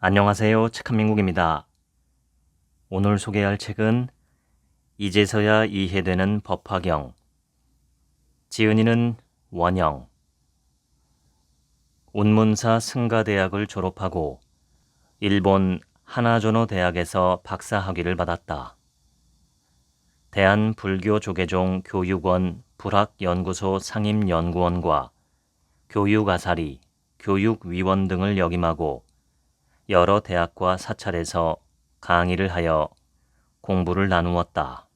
안녕하세요. 책한민국입니다. 오늘 소개할 책은 이제서야 이해되는 법화경, 지은이는 원영, 운문사 승가대학을 졸업하고 일본 하나조노 대학에서 박사학위를 받았다. 대한불교조계종 교육원 불학연구소 상임연구원과 교육아사리, 교육위원 등을 역임하고 여러 대학과 사찰에서 강의를 하여 공부를 나누었다.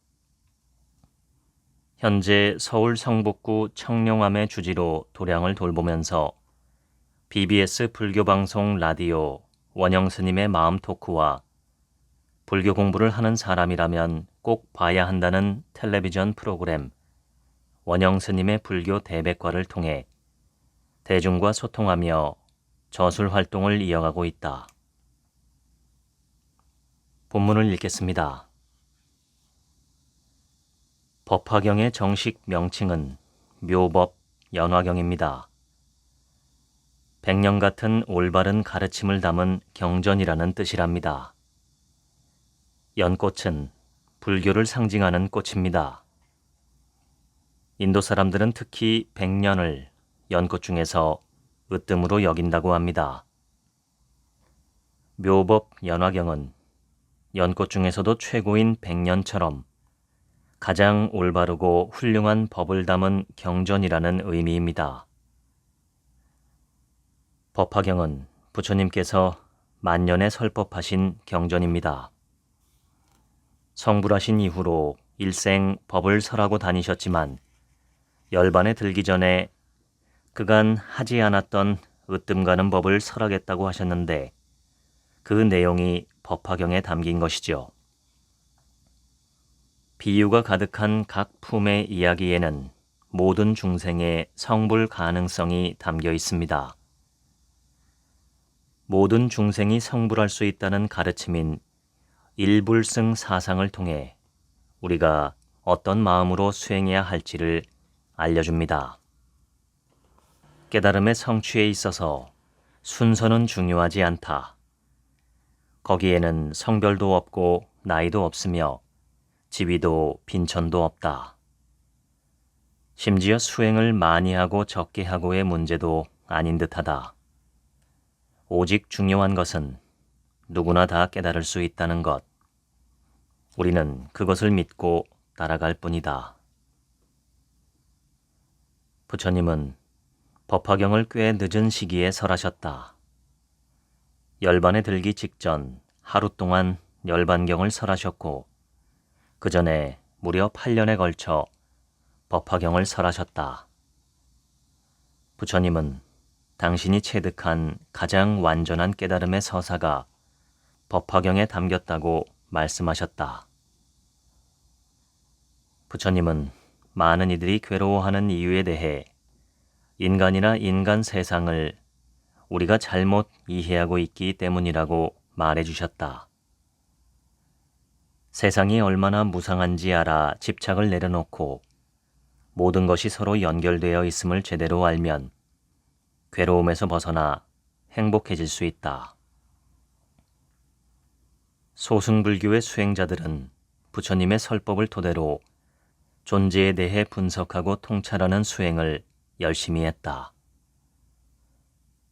현재 서울 성북구 청룡암의 주지로 도량을 돌보면서 BBS 불교방송 라디오 원영 스님의 마음 토크와 불교 공부를 하는 사람이라면 꼭 봐야 한다는 텔레비전 프로그램 원영 스님의 불교 대백과를 통해 대중과 소통하며 저술 활동을 이어가고 있다. 본문을 읽겠습니다. 법화경의 정식 명칭은 묘법 연화경입니다. 백년 같은 올바른 가르침을 담은 경전이라는 뜻이랍니다. 연꽃은 불교를 상징하는 꽃입니다. 인도 사람들은 특히 백년을 연꽃 중에서 으뜸으로 여긴다고 합니다. 묘법 연화경은 연꽃 중에서도 최고인 백년처럼 가장 올바르고 훌륭한 법을 담은 경전이라는 의미입니다. 법화경은 부처님께서 만년에 설법하신 경전입니다. 성불하신 이후로 일생 법을 설하고 다니셨지만 열반에 들기 전에 그간 하지 않았던 으뜸 가는 법을 설하겠다고 하셨는데 그 내용이 법화경에 담긴 것이죠. 비유가 가득한 각 품의 이야기에는 모든 중생의 성불 가능성이 담겨 있습니다. 모든 중생이 성불할 수 있다는 가르침인 일불승 사상을 통해 우리가 어떤 마음으로 수행해야 할지를 알려줍니다. 깨달음의 성취에 있어서 순서는 중요하지 않다. 거기에는 성별도 없고 나이도 없으며 지위도 빈천도 없다. 심지어 수행을 많이 하고 적게 하고의 문제도 아닌 듯하다. 오직 중요한 것은 누구나 다 깨달을 수 있다는 것. 우리는 그것을 믿고 따라갈 뿐이다. 부처님은 법화경을 꽤 늦은 시기에 설하셨다. 열반에 들기 직전 하루 동안 열반경을 설하셨고 그 전에 무려 8년에 걸쳐 법화경을 설하셨다. 부처님은 당신이 체득한 가장 완전한 깨달음의 서사가 법화경에 담겼다고 말씀하셨다. 부처님은 많은 이들이 괴로워하는 이유에 대해 인간이나 인간 세상을 우리가 잘못 이해하고 있기 때문이라고 말해주셨다. 세상이 얼마나 무상한지 알아 집착을 내려놓고 모든 것이 서로 연결되어 있음을 제대로 알면 괴로움에서 벗어나 행복해질 수 있다. 소승불교의 수행자들은 부처님의 설법을 토대로 존재에 대해 분석하고 통찰하는 수행을 열심히 했다.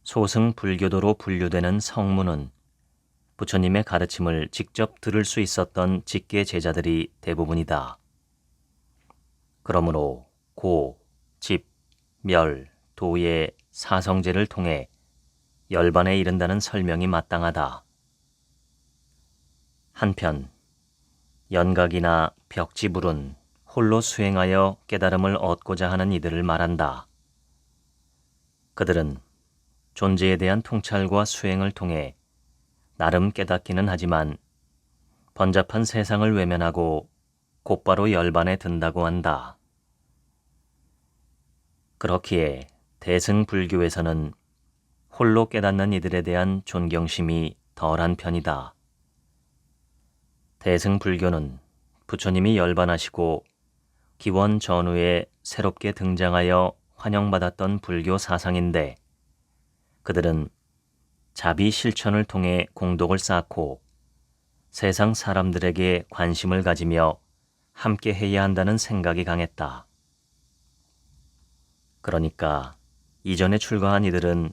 소승불교도로 분류되는 성문은 부처님의 가르침을 직접 들을 수 있었던 직계 제자들이 대부분이다. 그러므로 고, 집, 멸, 도의 사성제를 통해 열반에 이른다는 설명이 마땅하다. 한편 연각이나 벽지불은 홀로 수행하여 깨달음을 얻고자 하는 이들을 말한다. 그들은 존재에 대한 통찰과 수행을 통해 나름 깨닫기는 하지만 번잡한 세상을 외면하고 곧바로 열반에 든다고 한다. 그렇기에 대승불교에서는 홀로 깨닫는 이들에 대한 존경심이 덜한 편이다. 대승불교는 부처님이 열반하시고 기원 전후에 새롭게 등장하여 환영받았던 불교 사상인데 그들은 자비 실천을 통해 공덕을 쌓고 세상 사람들에게 관심을 가지며 함께 해야 한다는 생각이 강했다. 그러니까 이전에 출가한 이들은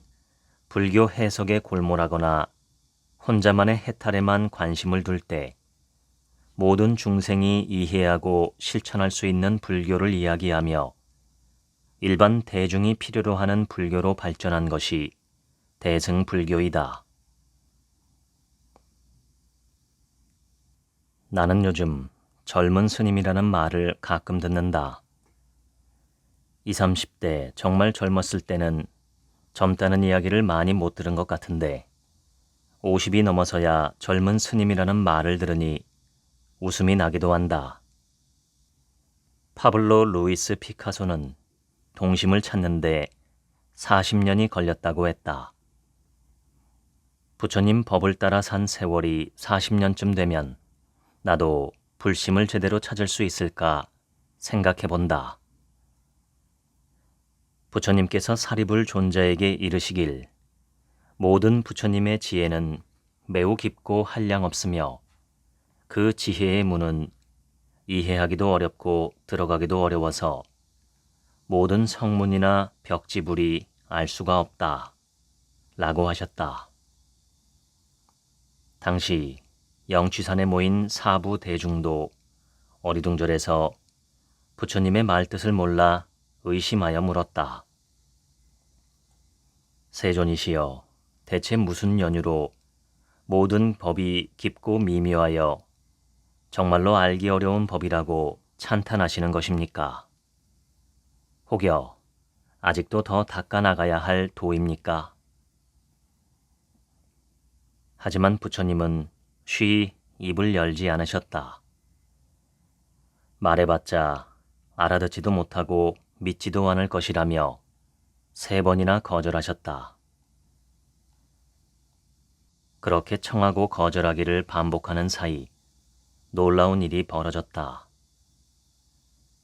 불교 해석에 골몰하거나 혼자만의 해탈에만 관심을 둘 때 모든 중생이 이해하고 실천할 수 있는 불교를 이야기하며 일반 대중이 필요로 하는 불교로 발전한 것이 대승불교이다. 나는 요즘 젊은 스님이라는 말을 가끔 듣는다. 20, 30대 정말 젊었을 때는 젊다는 이야기를 많이 못 들은 것 같은데 50이 넘어서야 젊은 스님이라는 말을 들으니 웃음이 나기도 한다. 파블로 루이스 피카소는 동심을 찾는데 40년이 걸렸다고 했다. 부처님 법을 따라 산 세월이 40년쯤 되면 나도 불심을 제대로 찾을 수 있을까 생각해 본다. 부처님께서 사리불 존자에게 이르시길 모든 부처님의 지혜는 매우 깊고 한량없으며 그 지혜의 문은 이해하기도 어렵고 들어가기도 어려워서 모든 성문이나 벽지불이 알 수가 없다. 라고 하셨다. 당시 영취산에 모인 사부 대중도 어리둥절해서 부처님의 말뜻을 몰라 의심하여 물었다. 세존이시여, 대체 무슨 연유로 모든 법이 깊고 미묘하여 정말로 알기 어려운 법이라고 찬탄하시는 것입니까? 혹여 아직도 더 닦아나가야 할 도입니까? 하지만 부처님은 쉬 입을 열지 않으셨다. 말해봤자 알아듣지도 못하고 믿지도 않을 것이라며 3번이나 거절하셨다. 그렇게 청하고 거절하기를 반복하는 사이 놀라운 일이 벌어졌다.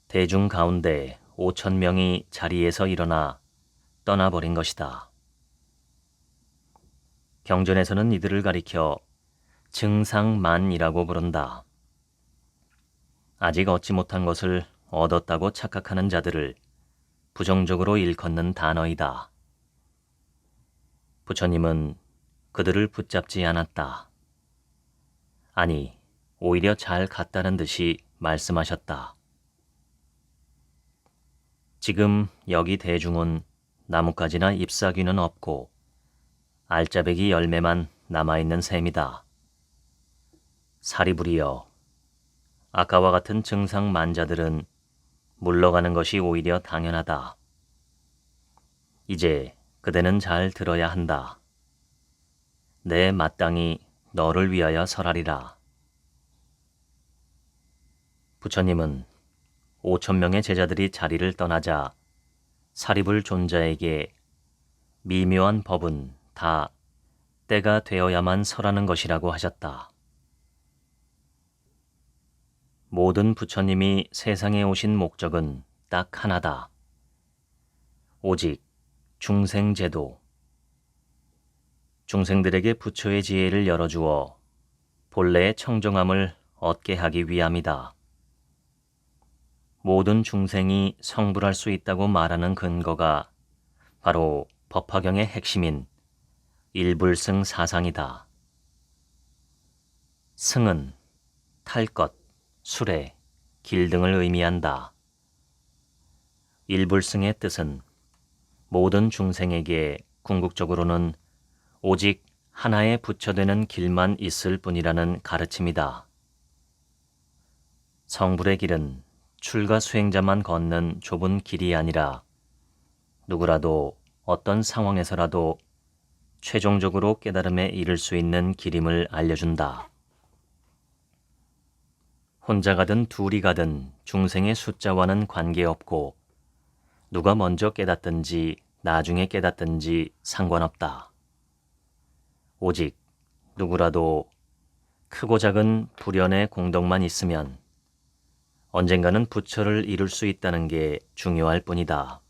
대중 가운데 5,000명이 자리에서 일어나 떠나버린 것이다. 경전에서는 이들을 가리켜 증상만이라고 부른다. 아직 얻지 못한 것을 얻었다고 착각하는 자들을 부정적으로 일컫는 단어이다. 부처님은 그들을 붙잡지 않았다. 아니, 오히려 잘 갔다는 듯이 말씀하셨다. 지금 여기 대중은 나뭇가지나 잎사귀는 없고 알짜배기 열매만 남아있는 셈이다. 사리불이여, 아까와 같은 증상만자들은 물러가는 것이 오히려 당연하다. 이제 그대는 잘 들어야 한다. 내 마땅히 너를 위하여 설하리라. 부처님은 5,000명의 제자들이 자리를 떠나자 사리불 존자에게 미묘한 법은 다 때가 되어야만 설하는 것이라고 하셨다. 모든 부처님이 세상에 오신 목적은 딱 하나다. 오직 중생제도. 중생들에게 부처의 지혜를 열어주어 본래의 청정함을 얻게 하기 위함이다. 모든 중생이 성불할 수 있다고 말하는 근거가 바로 법화경의 핵심인 일불승 사상이다. 승은 탈 것, 수레, 길 등을 의미한다. 일불승의 뜻은 모든 중생에게 궁극적으로는 오직 하나의 부처되는 길만 있을 뿐이라는 가르침이다. 성불의 길은 출가 수행자만 걷는 좁은 길이 아니라 누구라도 어떤 상황에서라도 최종적으로 깨달음에 이를 수 있는 길임을 알려준다. 혼자 가든 둘이 가든 중생의 숫자와는 관계없고 누가 먼저 깨닫든지 나중에 깨닫든지 상관없다. 오직 누구라도 크고 작은 불연의 공덕만 있으면 언젠가는 부처를 이룰 수 있다는 게 중요할 뿐이다.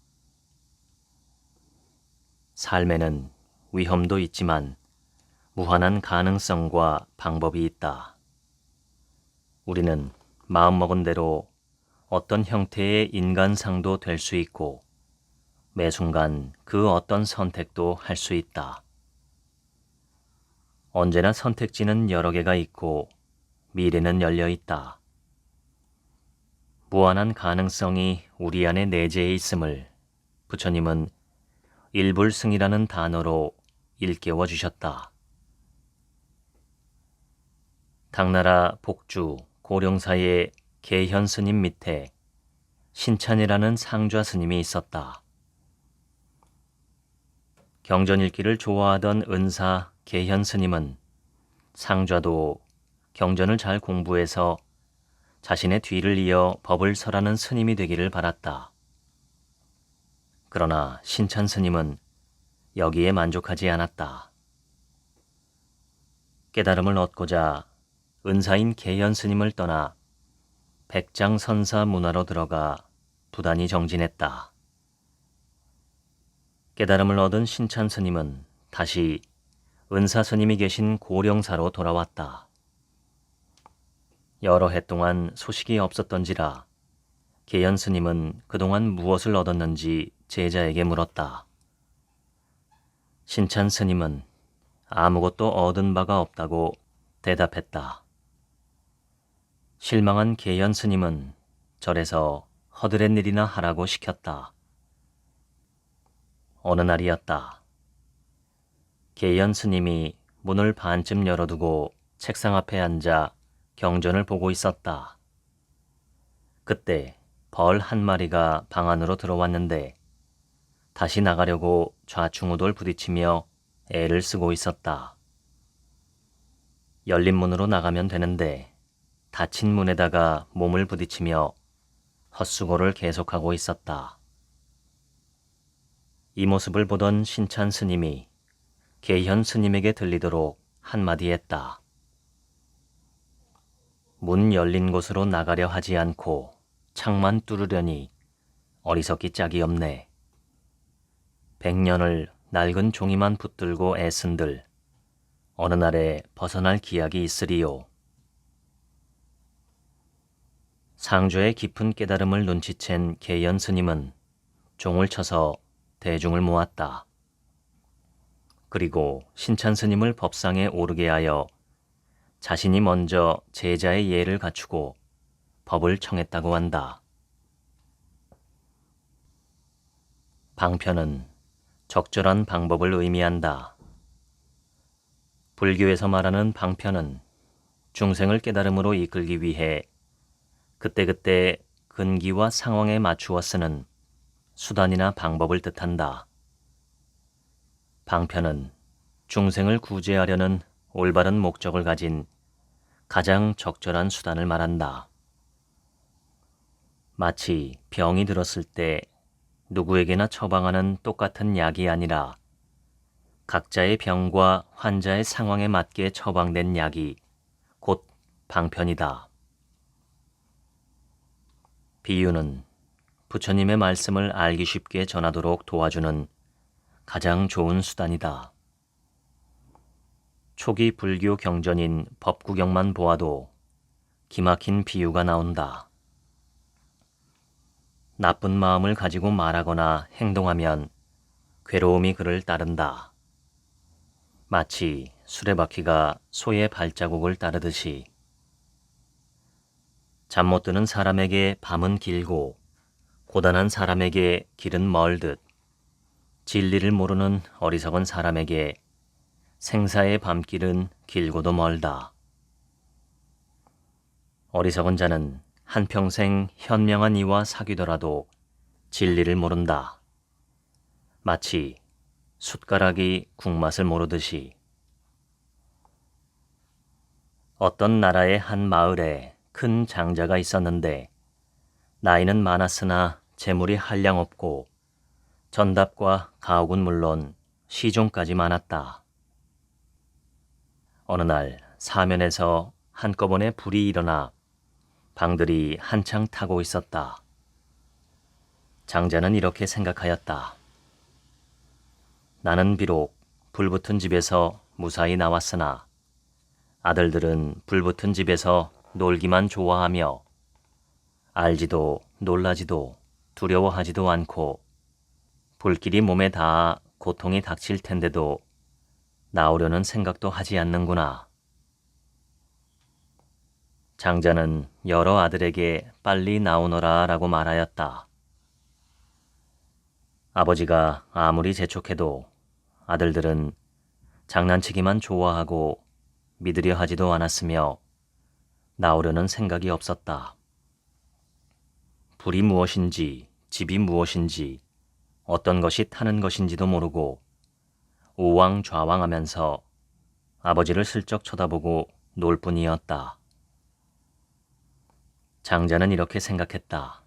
삶에는 위험도 있지만 무한한 가능성과 방법이 있다. 우리는 마음먹은 대로 어떤 형태의 인간상도 될 수 있고 매 순간 그 어떤 선택도 할 수 있다. 언제나 선택지는 여러 개가 있고 미래는 열려 있다. 무한한 가능성이 우리 안에 내재해 있음을 부처님은 일불승이라는 단어로 일깨워 주셨다. 당나라 복주 고령사의 계현 스님 밑에 신찬이라는 상좌 스님이 있었다. 경전 읽기를 좋아하던 은사 계현 스님은 상좌도 경전을 잘 공부해서 자신의 뒤를 이어 법을 설하는 스님이 되기를 바랐다. 그러나 신찬 스님은 여기에 만족하지 않았다. 깨달음을 얻고자 은사인 계현 스님을 떠나 백장선사 문화로 들어가 부단히 정진했다. 깨달음을 얻은 신찬 스님은 다시 은사 스님이 계신 고령사로 돌아왔다. 여러 해 동안 소식이 없었던지라 계현 스님은 그동안 무엇을 얻었는지 제자에게 물었다. 신찬 스님은 아무것도 얻은 바가 없다고 대답했다. 실망한 계현 스님은 절에서 허드렛 일이나 하라고 시켰다. 어느 날이었다. 계현 스님이 문을 반쯤 열어두고 책상 앞에 앉아 경전을 보고 있었다. 그때 벌 한 마리가 방 안으로 들어왔는데 다시 나가려고 좌충우돌 부딪히며 애를 쓰고 있었다. 열린 문으로 나가면 되는데 닫힌 문에다가 몸을 부딪히며 헛수고를 계속하고 있었다. 이 모습을 보던 신찬 스님이 계현 스님에게 들리도록 한마디 했다. 문 열린 곳으로 나가려 하지 않고 창만 뚫으려니 어리석기 짝이 없네. 100년을 낡은 종이만 붙들고 애쓴들 어느 날에 벗어날 기약이 있으리요. 상좌의 깊은 깨달음을 눈치챈 계현 스님은 종을 쳐서 대중을 모았다. 그리고 신찬 스님을 법상에 오르게 하여 자신이 먼저 제자의 예를 갖추고 법을 청했다고 한다. 방편은 적절한 방법을 의미한다. 불교에서 말하는 방편은 중생을 깨달음으로 이끌기 위해 그때그때 근기와 상황에 맞추어 쓰는 수단이나 방법을 뜻한다. 방편은 중생을 구제하려는 올바른 목적을 가진 가장 적절한 수단을 말한다. 마치 병이 들었을 때 누구에게나 처방하는 똑같은 약이 아니라 각자의 병과 환자의 상황에 맞게 처방된 약이 곧 방편이다. 비유는 부처님의 말씀을 알기 쉽게 전하도록 도와주는 가장 좋은 수단이다. 초기 불교 경전인 법구경만 보아도 기막힌 비유가 나온다. 나쁜 마음을 가지고 말하거나 행동하면 괴로움이 그를 따른다. 마치 수레바퀴가 소의 발자국을 따르듯이 잠 못 드는 사람에게 밤은 길고 고단한 사람에게 길은 멀듯 진리를 모르는 어리석은 사람에게 생사의 밤길은 길고도 멀다. 어리석은 자는 한평생 현명한 이와 사귀더라도 진리를 모른다. 마치 숟가락이 국맛을 모르듯이. 어떤 나라의 한 마을에 큰 장자가 있었는데 나이는 많았으나 재물이 한량없고 전답과 가옥은 물론 시종까지 많았다. 어느 날 사면에서 한꺼번에 불이 일어나 방들이 한창 타고 있었다. 장자는 이렇게 생각하였다. 나는 비록 불붙은 집에서 무사히 나왔으나 아들들은 불붙은 집에서 놀기만 좋아하며 알지도 놀라지도 두려워하지도 않고 불길이 몸에 닿아 고통이 닥칠 텐데도 나오려는 생각도 하지 않는구나. 장자는 여러 아들에게 빨리 나오너라 라고 말하였다. 아버지가 아무리 재촉해도 아들들은 장난치기만 좋아하고 믿으려 하지도 않았으며 나오려는 생각이 없었다. 불이 무엇인지 집이 무엇인지 어떤 것이 타는 것인지도 모르고 우왕좌왕하면서 아버지를 슬쩍 쳐다보고 놀 뿐이었다. 장자는 이렇게 생각했다.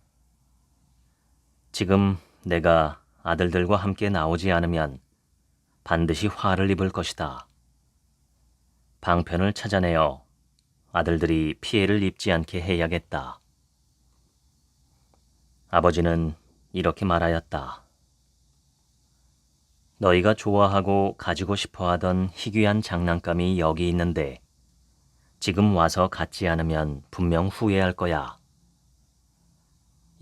지금 내가 아들들과 함께 나오지 않으면 반드시 화를 입을 것이다. 방편을 찾아내어 아들들이 피해를 입지 않게 해야겠다. 아버지는 이렇게 말하였다. 너희가 좋아하고 가지고 싶어하던 희귀한 장난감이 여기 있는데 지금 와서 갖지 않으면 분명 후회할 거야.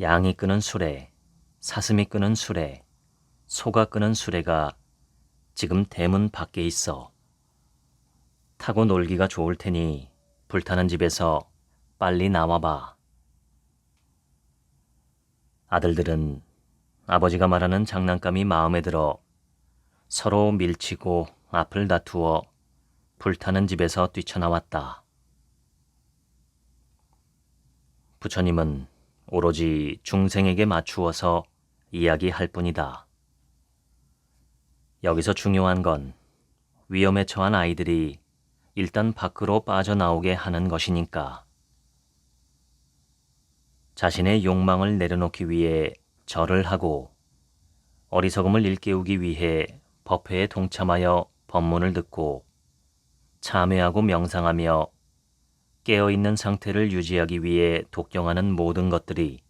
양이 끄는 수레, 사슴이 끄는 수레, 소가 끄는 수레가 지금 대문 밖에 있어. 타고 놀기가 좋을 테니 불타는 집에서 빨리 나와봐. 아들들은 아버지가 말하는 장난감이 마음에 들어 서로 밀치고 앞을 다투어 불타는 집에서 뛰쳐나왔다. 부처님은 오로지 중생에게 맞추어서 이야기할 뿐이다. 여기서 중요한 건 위험에 처한 아이들이 일단 밖으로 빠져나오게 하는 것이니까. 자신의 욕망을 내려놓기 위해 절을 하고 어리석음을 일깨우기 위해 법회에 동참하여 법문을 듣고 참회하고 명상하며 깨어있는 상태를 유지하기 위해 독경하는 모든 것들이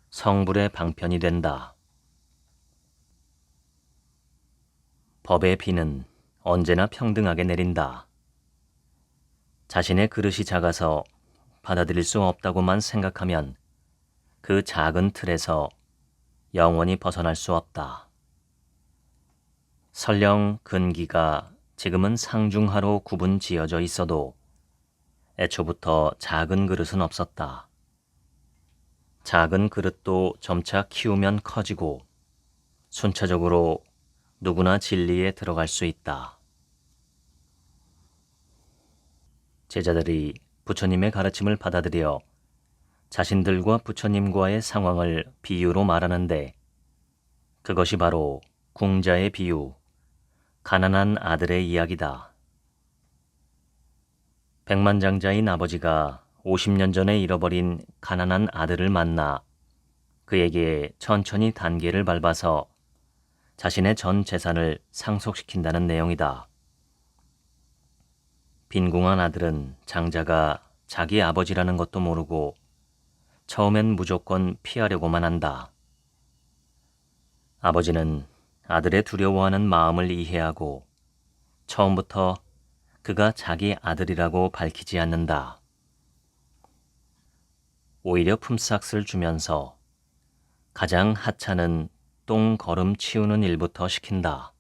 성불의 방편이 된다. 법의 비는 언제나 평등하게 내린다. 자신의 그릇이 작아서 받아들일 수 없다고만 생각하면 그 작은 틀에서 영원히 벗어날 수 없다. 설령 근기가 지금은 상중하로 구분 지어져 있어도 애초부터 작은 그릇은 없었다. 작은 그릇도 점차 키우면 커지고 순차적으로 누구나 진리에 들어갈 수 있다. 제자들이 부처님의 가르침을 받아들여 자신들과 부처님과의 상황을 비유로 말하는데 그것이 바로 궁자의 비유, 가난한 아들의 이야기다. 백만장자인 아버지가 50년 전에 잃어버린 가난한 아들을 만나 그에게 천천히 단계를 밟아서 자신의 전 재산을 상속시킨다는 내용이다. 빈궁한 아들은 장자가 자기 아버지라는 것도 모르고 처음엔 무조건 피하려고만 한다. 아버지는 아들의 두려워하는 마음을 이해하고 처음부터 그가 자기 아들이라고 밝히지 않는다. 오히려 품삯을 주면서 가장 하찮은 똥 걸음 치우는 일부터 시킨다.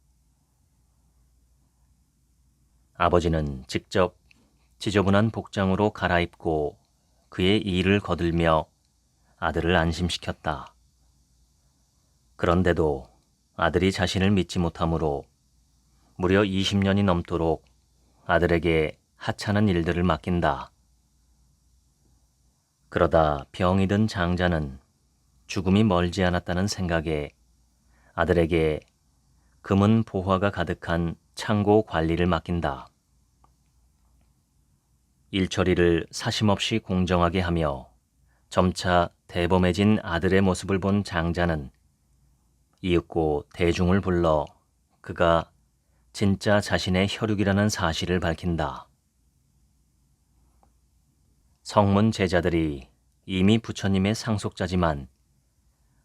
아버지는 직접 지저분한 복장으로 갈아입고 그의 일을 거들며 아들을 안심시켰다. 그런데도 아들이 자신을 믿지 못하므로 무려 20년이 넘도록 아들에게 하찮은 일들을 맡긴다. 그러다 병이 든 장자는 죽음이 멀지 않았다는 생각에 아들에게 금은 보화가 가득한 창고 관리를 맡긴다. 일처리를 사심없이 공정하게 하며 점차 대범해진 아들의 모습을 본 장자는 이윽고 대중을 불러 그가 진짜 자신의 혈육이라는 사실을 밝힌다. 성문 제자들이 이미 부처님의 상속자지만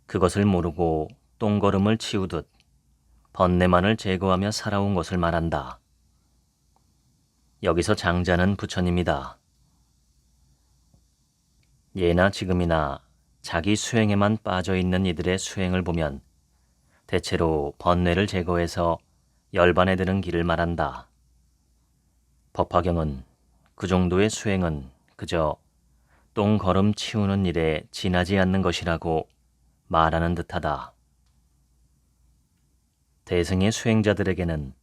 그것을 모르고 똥걸음을 치우듯 번뇌만을 제거하며 살아온 것을 말한다. 여기서 장자는 부처님이다. 예나 지금이나 자기 수행에만 빠져 있는 이들의 수행을 보면 대체로 번뇌를 제거해서 열반에 드는 길을 말한다. 법화경은 그 정도의 수행은 그저 똥걸음 치우는 일에 지나지 않는 것이라고 말하는 듯하다. 대승의 수행자들에게는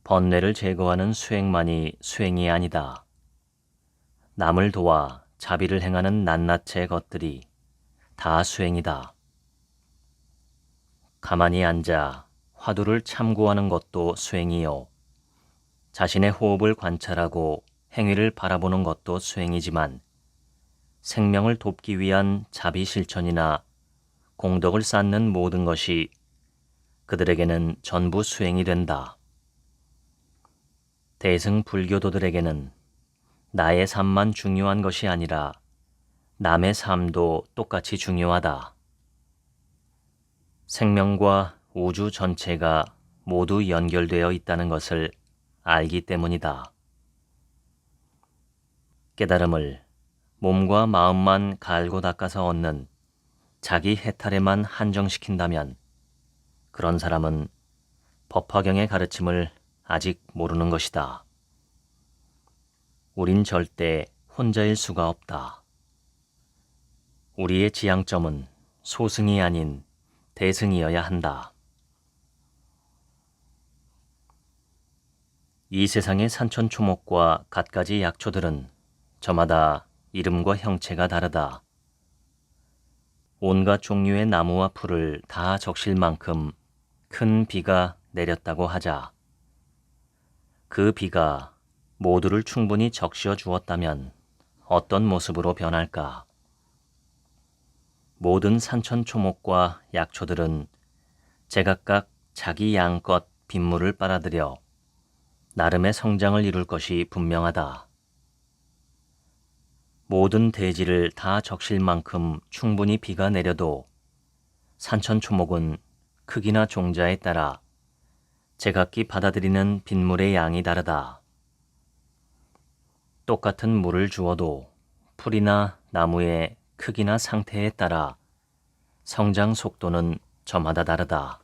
번뇌를 제거하는 수행만이 수행이 아니다. 남을 도와 자비를 행하는 낱낱의 것들이 다 수행이다. 가만히 앉아 화두를 참고하는 것도 수행이요. 자신의 호흡을 관찰하고 행위를 바라보는 것도 수행이지만 생명을 돕기 위한 자비 실천이나 공덕을 쌓는 모든 것이 그들에게는 전부 수행이 된다. 대승 불교도들에게는 나의 삶만 중요한 것이 아니라 남의 삶도 똑같이 중요하다. 생명과 우주 전체가 모두 연결되어 있다는 것을 알기 때문이다. 깨달음을 몸과 마음만 갈고 닦아서 얻는 자기 해탈에만 한정시킨다면 그런 사람은 법화경의 가르침을 아직 모르는 것이다. 우린 절대 혼자일 수가 없다. 우리의 지향점은 소승이 아닌 대승이어야 한다. 이 세상의 산천초목과 갖가지 약초들은 저마다 이름과 형체가 다르다. 온갖 종류의 나무와 풀을 다 적실 만큼 큰 비가 내렸다고 하자. 그 비가 모두를 충분히 적셔 주었다면 어떤 모습으로 변할까? 모든 산천초목과 약초들은 제각각 자기 양껏 빗물을 빨아들여 나름의 성장을 이룰 것이 분명하다. 모든 대지를 다 적실 만큼 충분히 비가 내려도 산천초목은 크기나 종자에 따라 제각기 받아들이는 빗물의 양이 다르다. 똑같은 물을 주어도 풀이나 나무의 크기나 상태에 따라 성장 속도는 저마다 다르다.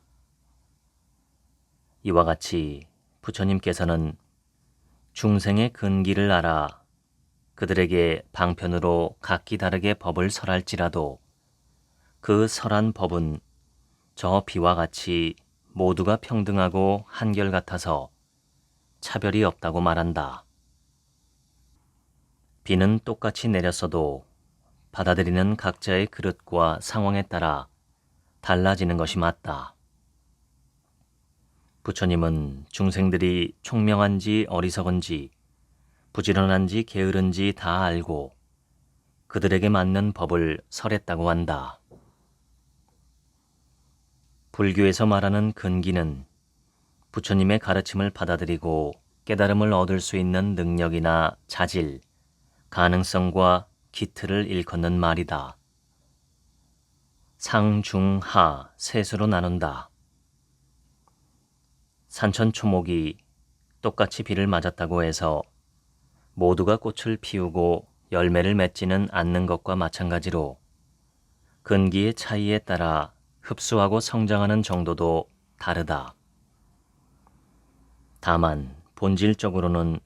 이와 같이 부처님께서는 중생의 근기를 알아 그들에게 방편으로 각기 다르게 법을 설할지라도 그 설한 법은 저 비와 같이 모두가 평등하고 한결같아서 차별이 없다고 말한다. 비는 똑같이 내렸어도 받아들이는 각자의 그릇과 상황에 따라 달라지는 것이 맞다. 부처님은 중생들이 총명한지 어리석은지 부지런한지 게으른지 다 알고 그들에게 맞는 법을 설했다고 한다. 불교에서 말하는 근기는 부처님의 가르침을 받아들이고 깨달음을 얻을 수 있는 능력이나 자질, 가능성과 기틀을 일컫는 말이다. 상, 중, 하 셋으로 나눈다. 산천초목이 똑같이 비를 맞았다고 해서 모두가 꽃을 피우고 열매를 맺지는 않는 것과 마찬가지로 근기의 차이에 따라 흡수하고 성장하는 정도도 다르다. 다만 본질적으로는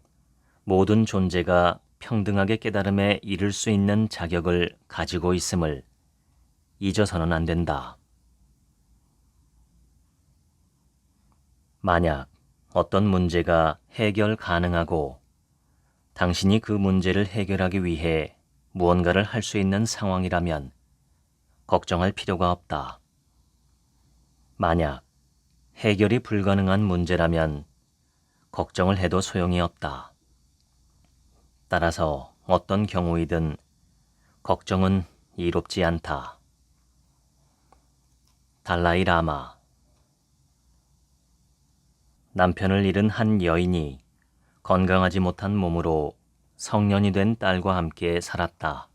모든 존재가 평등하게 깨달음에 이를 수 있는 자격을 가지고 있음을 잊어서는 안 된다. 만약 어떤 문제가 해결 가능하고 당신이 그 문제를 해결하기 위해 무언가를 할 수 있는 상황이라면 걱정할 필요가 없다. 만약 해결이 불가능한 문제라면 걱정을 해도 소용이 없다. 따라서 어떤 경우이든 걱정은 이롭지 않다. 달라이 라마. 남편을 잃은 한 여인이 건강하지 못한 몸으로 성년이 된 딸과 함께 살았다.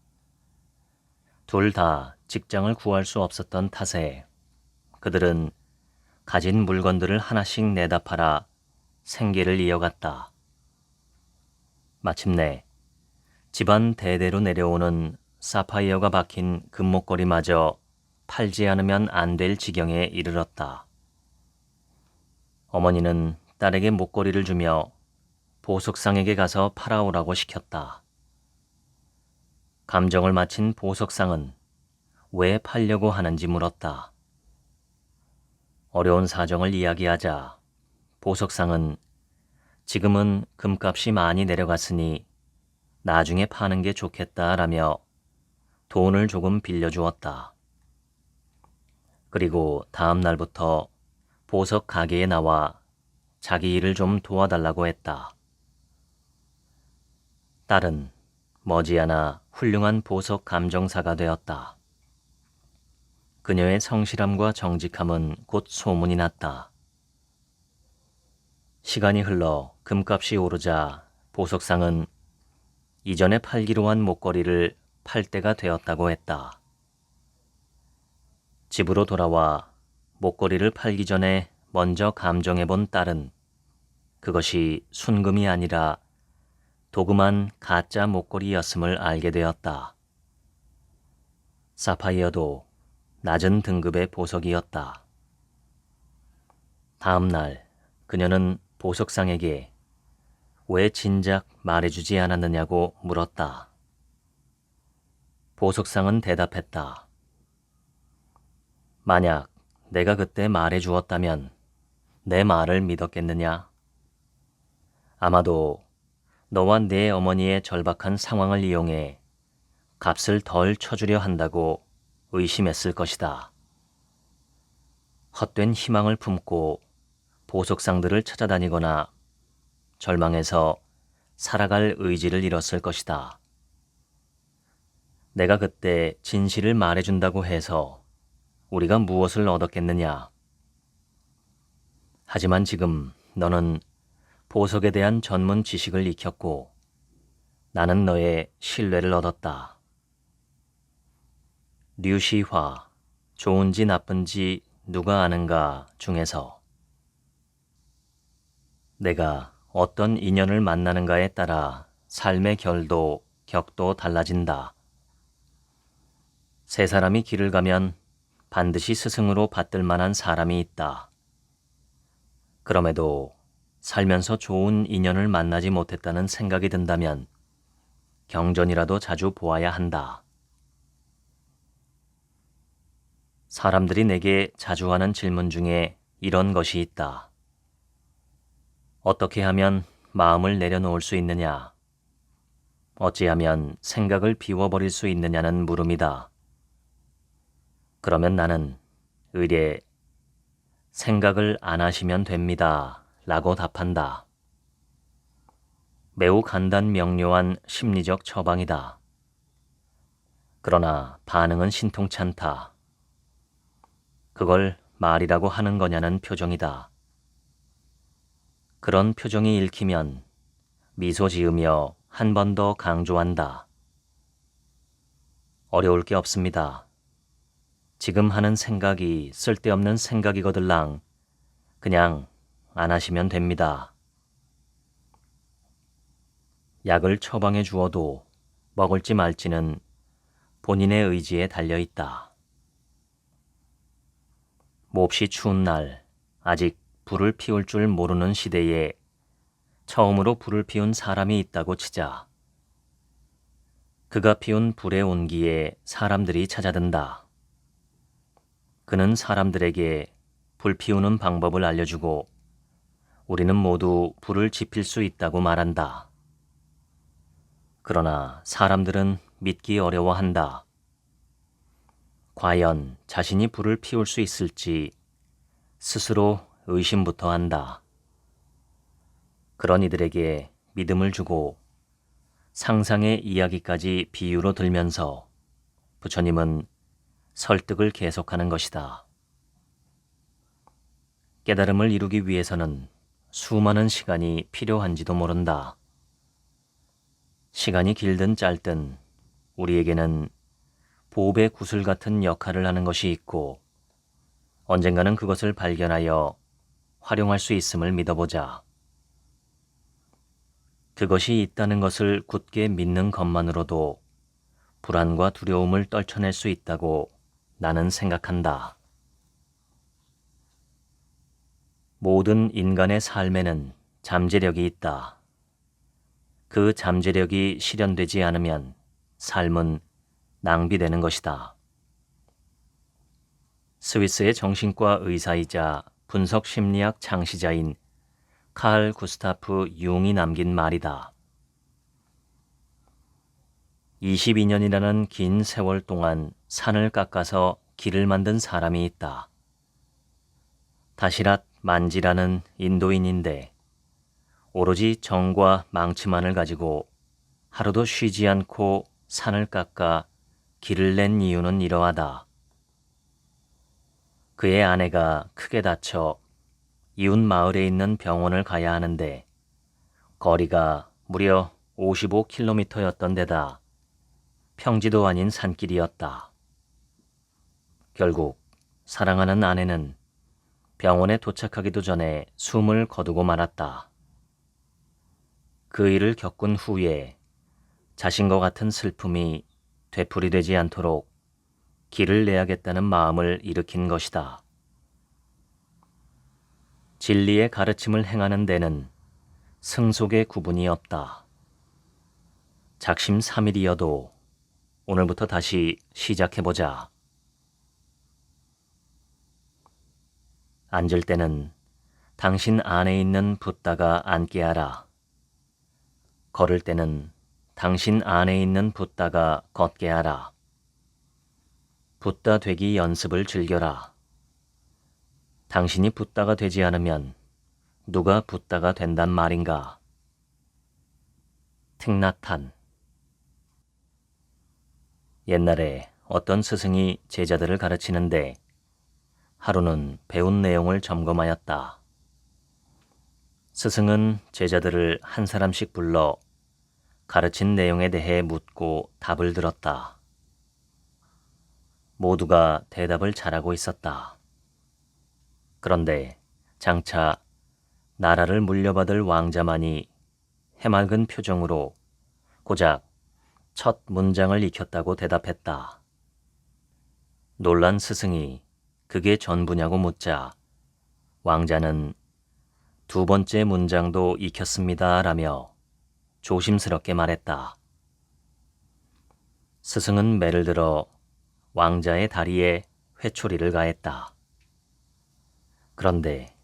둘 다 직장을 구할 수 없었던 탓에 그들은 가진 물건들을 하나씩 내다 팔아 생계를 이어갔다. 마침내 집안 대대로 내려오는 사파이어가 박힌 금목걸이마저 팔지 않으면 안 될 지경에 이르렀다. 어머니는 딸에게 목걸이를 주며 보석상에게 가서 팔아오라고 시켰다. 감정을 마친 보석상은 왜 팔려고 하는지 물었다. 어려운 사정을 이야기하자 보석상은 지금은 금값이 많이 내려갔으니 나중에 파는 게 좋겠다라며 돈을 조금 빌려주었다. 그리고 다음 날부터 보석 가게에 나와 자기 일을 좀 도와달라고 했다. 딸은 머지않아 훌륭한 보석 감정사가 되었다. 그녀의 성실함과 정직함은 곧 소문이 났다. 시간이 흘러 금값이 오르자 보석상은 이전에 팔기로 한 목걸이를 팔 때가 되었다고 했다. 집으로 돌아와 목걸이를 팔기 전에 먼저 감정해 본 딸은 그것이 순금이 아니라 도금한 가짜 목걸이였음을 알게 되었다. 사파이어도 낮은 등급의 보석이었다. 다음 날 그녀는 보석상에게 왜 진작 말해주지 않았느냐고 물었다. 보석상은 대답했다. 만약 내가 그때 말해주었다면 내 말을 믿었겠느냐? 아마도 너와 내 어머니의 절박한 상황을 이용해 값을 덜 쳐주려 한다고 의심했을 것이다. 헛된 희망을 품고 보석상들을 찾아다니거나 절망해서 살아갈 의지를 잃었을 것이다. 내가 그때 진실을 말해준다고 해서 우리가 무엇을 얻었겠느냐? 하지만 지금 너는 보석에 대한 전문 지식을 익혔고 나는 너의 신뢰를 얻었다. 류시화, 좋은지 나쁜지 누가 아는가 중에서 내가 어떤 인연을 만나는가에 따라 삶의 결도, 격도 달라진다. 세 사람이 길을 가면 반드시 스승으로 받들 만한 사람이 있다. 그럼에도 살면서 좋은 인연을 만나지 못했다는 생각이 든다면 경전이라도 자주 보아야 한다. 사람들이 내게 자주 하는 질문 중에 이런 것이 있다. 어떻게 하면 마음을 내려놓을 수 있느냐? 어찌하면 생각을 비워버릴 수 있느냐는 물음이다. 그러면 나는 의례 생각을 안 하시면 됩니다. 라고 답한다. 매우 간단 명료한 심리적 처방이다. 그러나 반응은 신통찮다. 그걸 말이라고 하는 거냐는 표정이다. 그런 표정이 읽히면 미소 지으며 한 번 더 강조한다. 어려울 게 없습니다. 지금 하는 생각이 쓸데없는 생각이거들랑 그냥 안 하시면 됩니다. 약을 처방해 주어도 먹을지 말지는 본인의 의지에 달려있다. 몹시 추운 날, 아직 불을 피울 줄 모르는 시대에 처음으로 불을 피운 사람이 있다고 치자. 그가 피운 불의 온기에 사람들이 찾아든다. 그는 사람들에게 불 피우는 방법을 알려주고 우리는 모두 불을 지필 수 있다고 말한다. 그러나 사람들은 믿기 어려워한다. 과연 자신이 불을 피울 수 있을지 스스로 의심부터 한다. 그런 이들에게 믿음을 주고 상상의 이야기까지 비유로 들면서 부처님은 설득을 계속하는 것이다. 깨달음을 이루기 위해서는 수많은 시간이 필요한지도 모른다. 시간이 길든 짧든 우리에게는 보배 구슬 같은 역할을 하는 것이 있고 언젠가는 그것을 발견하여 활용할 수 있음을 믿어보자. 그것이 있다는 것을 굳게 믿는 것만으로도 불안과 두려움을 떨쳐낼 수 있다고 나는 생각한다. 모든 인간의 삶에는 잠재력이 있다. 그 잠재력이 실현되지 않으면 삶은 낭비되는 것이다. 스위스의 정신과 의사이자 분석 심리학 창시자인 칼 구스타프 융이 남긴 말이다. 22년이라는 긴 세월 동안 산을 깎아서 길을 만든 사람이 있다. 다시랏 만지라는 인도인인데 오로지 정과 망치만을 가지고 하루도 쉬지 않고 산을 깎아 길을 낸 이유는 이러하다. 그의 아내가 크게 다쳐 이웃 마을에 있는 병원을 가야 하는데 거리가 무려 55km였던 데다 평지도 아닌 산길이었다. 결국 사랑하는 아내는 병원에 도착하기도 전에 숨을 거두고 말았다. 그 일을 겪은 후에 자신과 같은 슬픔이 되풀이되지 않도록 길을 내야겠다는 마음을 일으킨 것이다. 진리의 가르침을 행하는 데는 승속의 구분이 없다. 작심 3일이어도 오늘부터 다시 시작해보자. 앉을 때는 당신 안에 있는 붓다가 앉게 하라. 걸을 때는 당신 안에 있는 붓다가 걷게 하라. 붓다 되기 연습을 즐겨라. 당신이 붓다가 되지 않으면 누가 붓다가 된단 말인가? 틱나탄. 옛날에 어떤 스승이 제자들을 가르치는데 하루는 배운 내용을 점검하였다. 스승은 제자들을 한 사람씩 불러 가르친 내용에 대해 묻고 답을 들었다. 모두가 대답을 잘하고 있었다. 그런데 장차 나라를 물려받을 왕자만이 해맑은 표정으로 고작 첫 문장을 익혔다고 대답했다. 놀란 스승이 그게 전부냐고 묻자 왕자는 두 번째 문장도 익혔습니다 라며 조심스럽게 말했다. 스승은 매를 들어 왕자의 다리에 회초리를 가했다. 그런데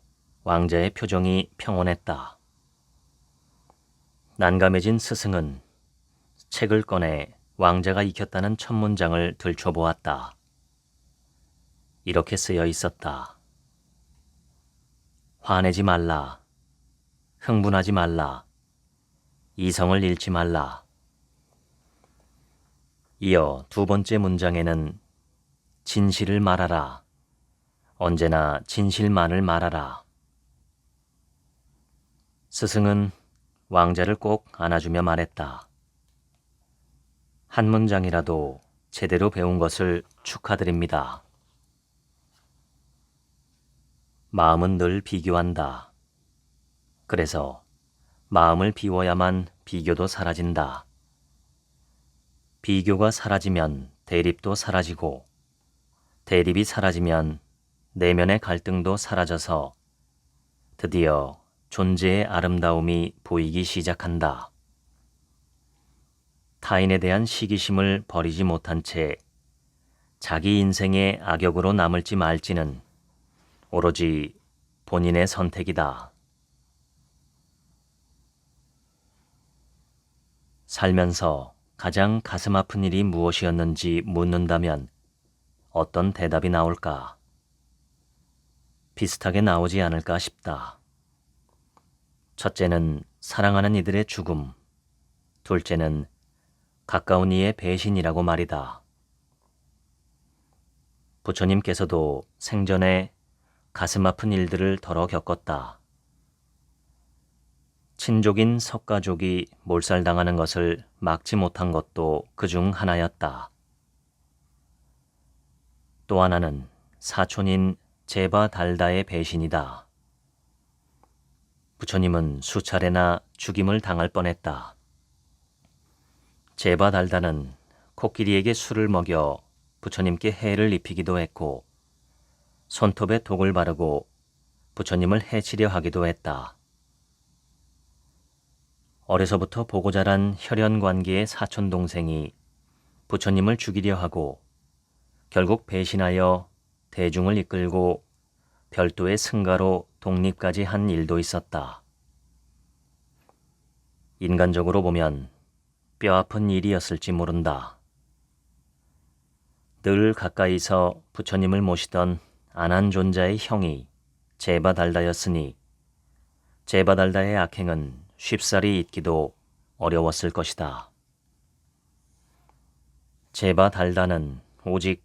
왕자의 표정이 평온했다. 난감해진 스승은 책을 꺼내 왕자가 익혔다는 첫 문장을 들춰보았다. 이렇게 쓰여 있었다. 화내지 말라. 흥분하지 말라. 이성을 잃지 말라. 이어 두 번째 문장에는 진실을 말하라. 언제나 진실만을 말하라. 스승은 왕자를 꼭 안아주며 말했다. 한 문장이라도 제대로 배운 것을 축하드립니다. 마음은 늘 비교한다. 그래서 마음을 비워야만 비교도 사라진다. 비교가 사라지면 대립도 사라지고 대립이 사라지면 내면의 갈등도 사라져서 드디어 존재의 아름다움이 보이기 시작한다. 타인에 대한 시기심을 버리지 못한 채 자기 인생의 악역으로 남을지 말지는 오로지 본인의 선택이다. 살면서 가장 가슴 아픈 일이 무엇이었는지 묻는다면 어떤 대답이 나올까? 비슷하게 나오지 않을까 싶다. 첫째는 사랑하는 이들의 죽음, 둘째는 가까운 이의 배신이라고 말이다. 부처님께서도 생전에 가슴 아픈 일들을 덜어 겪었다. 친족인 석가족이 몰살당하는 것을 막지 못한 것도 그중 하나였다. 또 하나는 사촌인 제바 달다의 배신이다. 부처님은 수차례나 죽임을 당할 뻔했다. 제바 달다는 코끼리에게 술을 먹여 부처님께 해를 입히기도 했고 손톱에 독을 바르고 부처님을 해치려 하기도 했다. 어려서부터 보고 자란 혈연관계의 사촌동생이 부처님을 죽이려 하고 결국 배신하여 대중을 이끌고 별도의 승가로 독립까지 한 일도 있었다. 인간적으로 보면 뼈아픈 일이었을지 모른다. 늘 가까이서 부처님을 모시던 아난존자의 형이 제바달다였으니 제바달다의 악행은 쉽사리 잊기도 어려웠을 것이다. 제바달다는 오직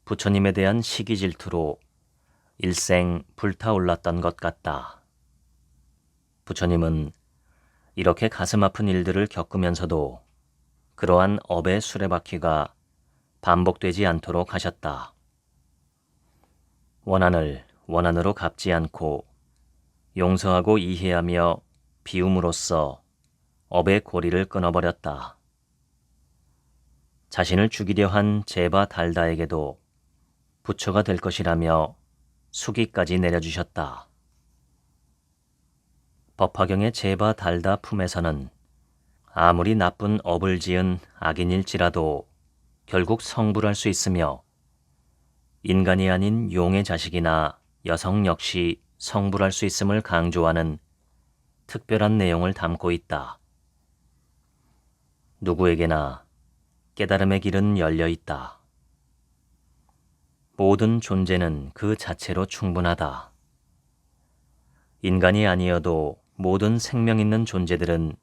부처님에 대한 시기 질투로 일생 불타올랐던 것 같다. 부처님은 이렇게 가슴 아픈 일들을 겪으면서도 그러한 업의 수레바퀴가 반복되지 않도록 하셨다. 원한을 원한으로 갚지 않고 용서하고 이해하며 비움으로써 업의 고리를 끊어버렸다. 자신을 죽이려 한 제바 달다에게도 부처가 될 것이라며 수기까지 내려주셨다. 법화경의 제바 달다 품에서는 아무리 나쁜 업을 지은 악인일지라도 결국 성불할 수 있으며 인간이 아닌 용의 자식이나 여성 역시 성불할 수 있음을 강조하는 특별한 내용을 담고 있다. 누구에게나 깨달음의 길은 열려 있다. 모든 존재는 그 자체로 충분하다. 인간이 아니어도 모든 생명 있는 존재들은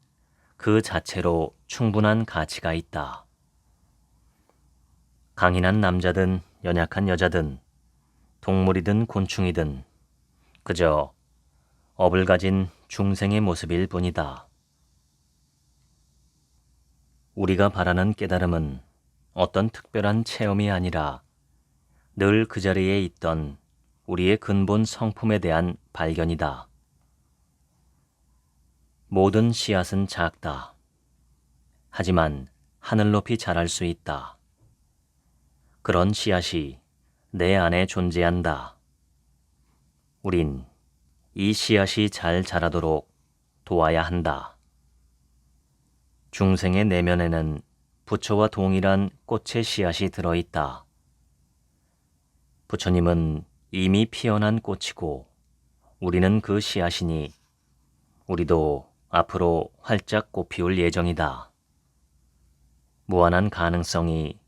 그 자체로 충분한 가치가 있다. 강인한 남자든 연약한 여자든 동물이든 곤충이든 그저 업을 가진 중생의 모습일 뿐이다. 우리가 바라는 깨달음은 어떤 특별한 체험이 아니라 늘 그 자리에 있던 우리의 근본 성품에 대한 발견이다. 모든 씨앗은 작다. 하지만 하늘 높이 자랄 수 있다. 그런 씨앗이 내 안에 존재한다. 우린 이 씨앗이 잘 자라도록 도와야 한다. 중생의 내면에는 부처와 동일한 꽃의 씨앗이 들어있다. 부처님은 이미 피어난 꽃이고 우리는 그 씨앗이니 우리도 앞으로 활짝 꽃피울 예정이다. 무한한 가능성이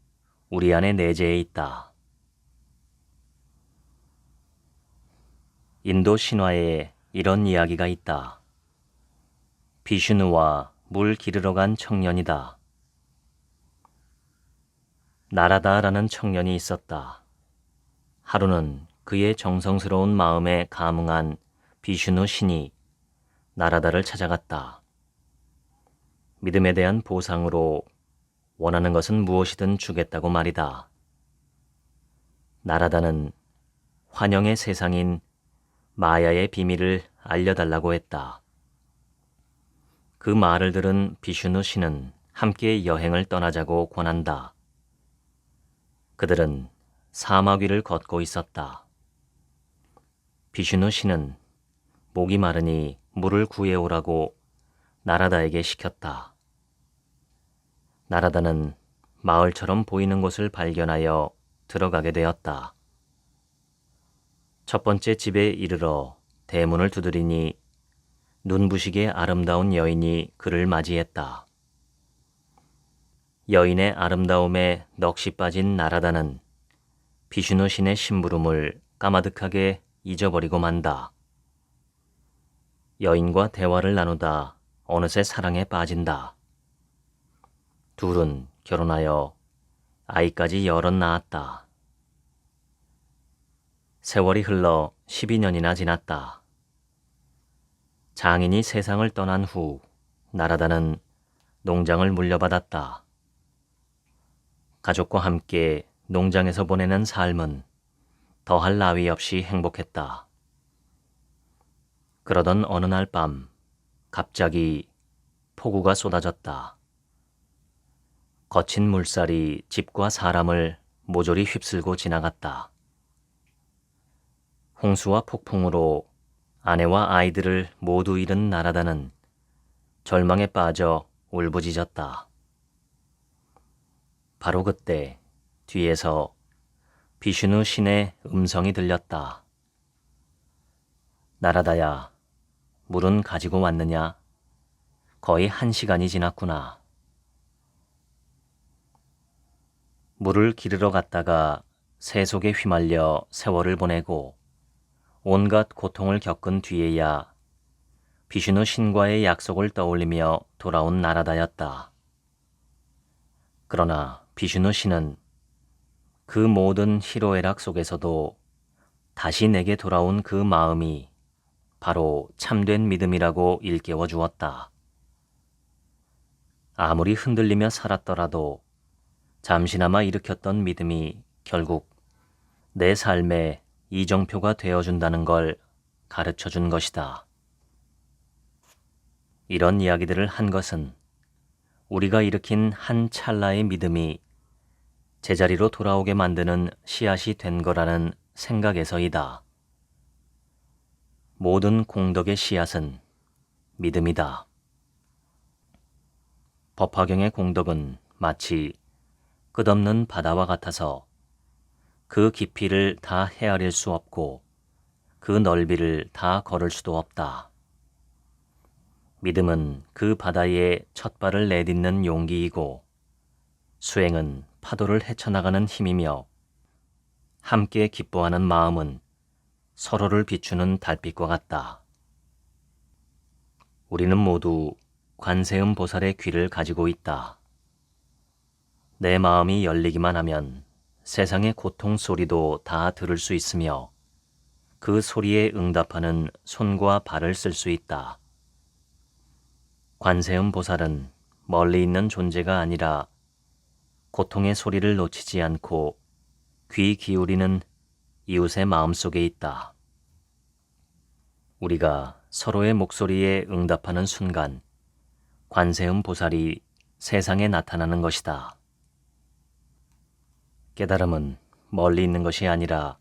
우리 안에 내재해 있다. 인도 신화에 이런 이야기가 있다. 비슈누와 물 기르러 간 청년이다. 나라다라는 청년이 있었다. 하루는 그의 정성스러운 마음에 감응한 비슈누 신이 나라다를 찾아갔다. 믿음에 대한 보상으로 원하는 것은 무엇이든 주겠다고 말이다. 나라다는 환영의 세상인 마야의 비밀을 알려달라고 했다. 그 말을 들은 비슈누 신은 함께 여행을 떠나자고 권한다. 그들은 사막 위를 걷고 있었다. 비슈누 신은 목이 마르니 물을 구해오라고 나라다에게 시켰다. 나라다는 마을처럼 보이는 곳을 발견하여 들어가게 되었다. 첫 번째 집에 이르러 대문을 두드리니 눈부시게 아름다운 여인이 그를 맞이했다. 여인의 아름다움에 넋이 빠진 나라다는 비슈누 신의 심부름을 까마득하게 잊어버리고 만다. 여인과 대화를 나누다 어느새 사랑에 빠진다. 둘은 결혼하여 아이까지 여럿 낳았다. 세월이 흘러 12년이나 지났다. 장인이 세상을 떠난 후 나라다는 농장을 물려받았다. 가족과 함께 농장에서 보내는 삶은 더할 나위 없이 행복했다. 그러던 어느 날 밤 갑자기 폭우가 쏟아졌다. 거친 물살이 집과 사람을 모조리 휩쓸고 지나갔다. 홍수와 폭풍으로 아내와 아이들을 모두 잃은 나라다는 절망에 빠져 울부짖었다. 바로 그때 뒤에서 비슈누 신의 음성이 들렸다. 나라다야, 물은 가지고 왔느냐? 거의 1시간이 지났구나. 물을 기르러 갔다가 새 속에 휘말려 세월을 보내고 온갖 고통을 겪은 뒤에야 비슈누 신과의 약속을 떠올리며 돌아온 나라다였다. 그러나 비슈누 신은 그 모든 희로애락 속에서도 다시 내게 돌아온 그 마음이 바로 참된 믿음이라고 일깨워 주었다. 아무리 흔들리며 살았더라도 잠시나마 일으켰던 믿음이 결국 내 삶의 이정표가 되어준다는 걸 가르쳐 준 것이다. 이런 이야기들을 한 것은 우리가 일으킨 한 찰나의 믿음이 제자리로 돌아오게 만드는 씨앗이 된 거라는 생각에서이다. 모든 공덕의 씨앗은 믿음이다. 법화경의 공덕은 마치 끝없는 바다와 같아서 그 깊이를 다 헤아릴 수 없고 그 넓이를 다 걸을 수도 없다. 믿음은 그 바다에 첫 발을 내딛는 용기이고 수행은 파도를 헤쳐나가는 힘이며 함께 기뻐하는 마음은 서로를 비추는 달빛과 같다. 우리는 모두 관세음 보살의 귀를 가지고 있다. 내 마음이 열리기만 하면 세상의 고통 소리도 다 들을 수 있으며 그 소리에 응답하는 손과 발을 쓸 수 있다. 관세음 보살은 멀리 있는 존재가 아니라 고통의 소리를 놓치지 않고 귀 기울이는 이웃의 마음속에 있다. 우리가 서로의 목소리에 응답하는 순간 관세음 보살이 세상에 나타나는 것이다. 깨달음은 멀리 있는 것이 아니라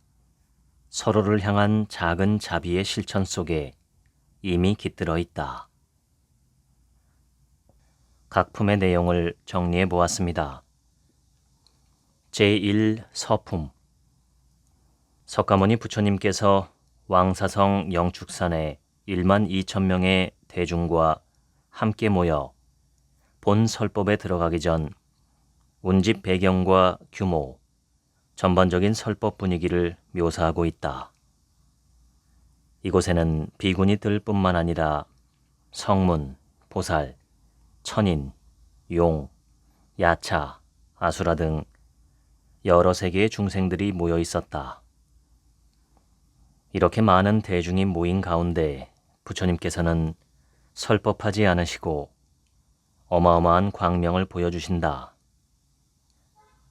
서로를 향한 작은 자비의 실천 속에 이미 깃들어 있다. 각 품의 내용을 정리해 보았습니다. 제1서품 석가모니 부처님께서 왕사성 영축산에 12,000명의 대중과 함께 모여 본 설법에 들어가기 전 운집 배경과 규모, 전반적인 설법 분위기를 묘사하고 있다. 이곳에는 비구니들 뿐만 아니라 성문, 보살, 천인, 용, 야차, 아수라 등 여러 세계의 중생들이 모여 있었다. 이렇게 많은 대중이 모인 가운데 부처님께서는 설법하지 않으시고 어마어마한 광명을 보여주신다.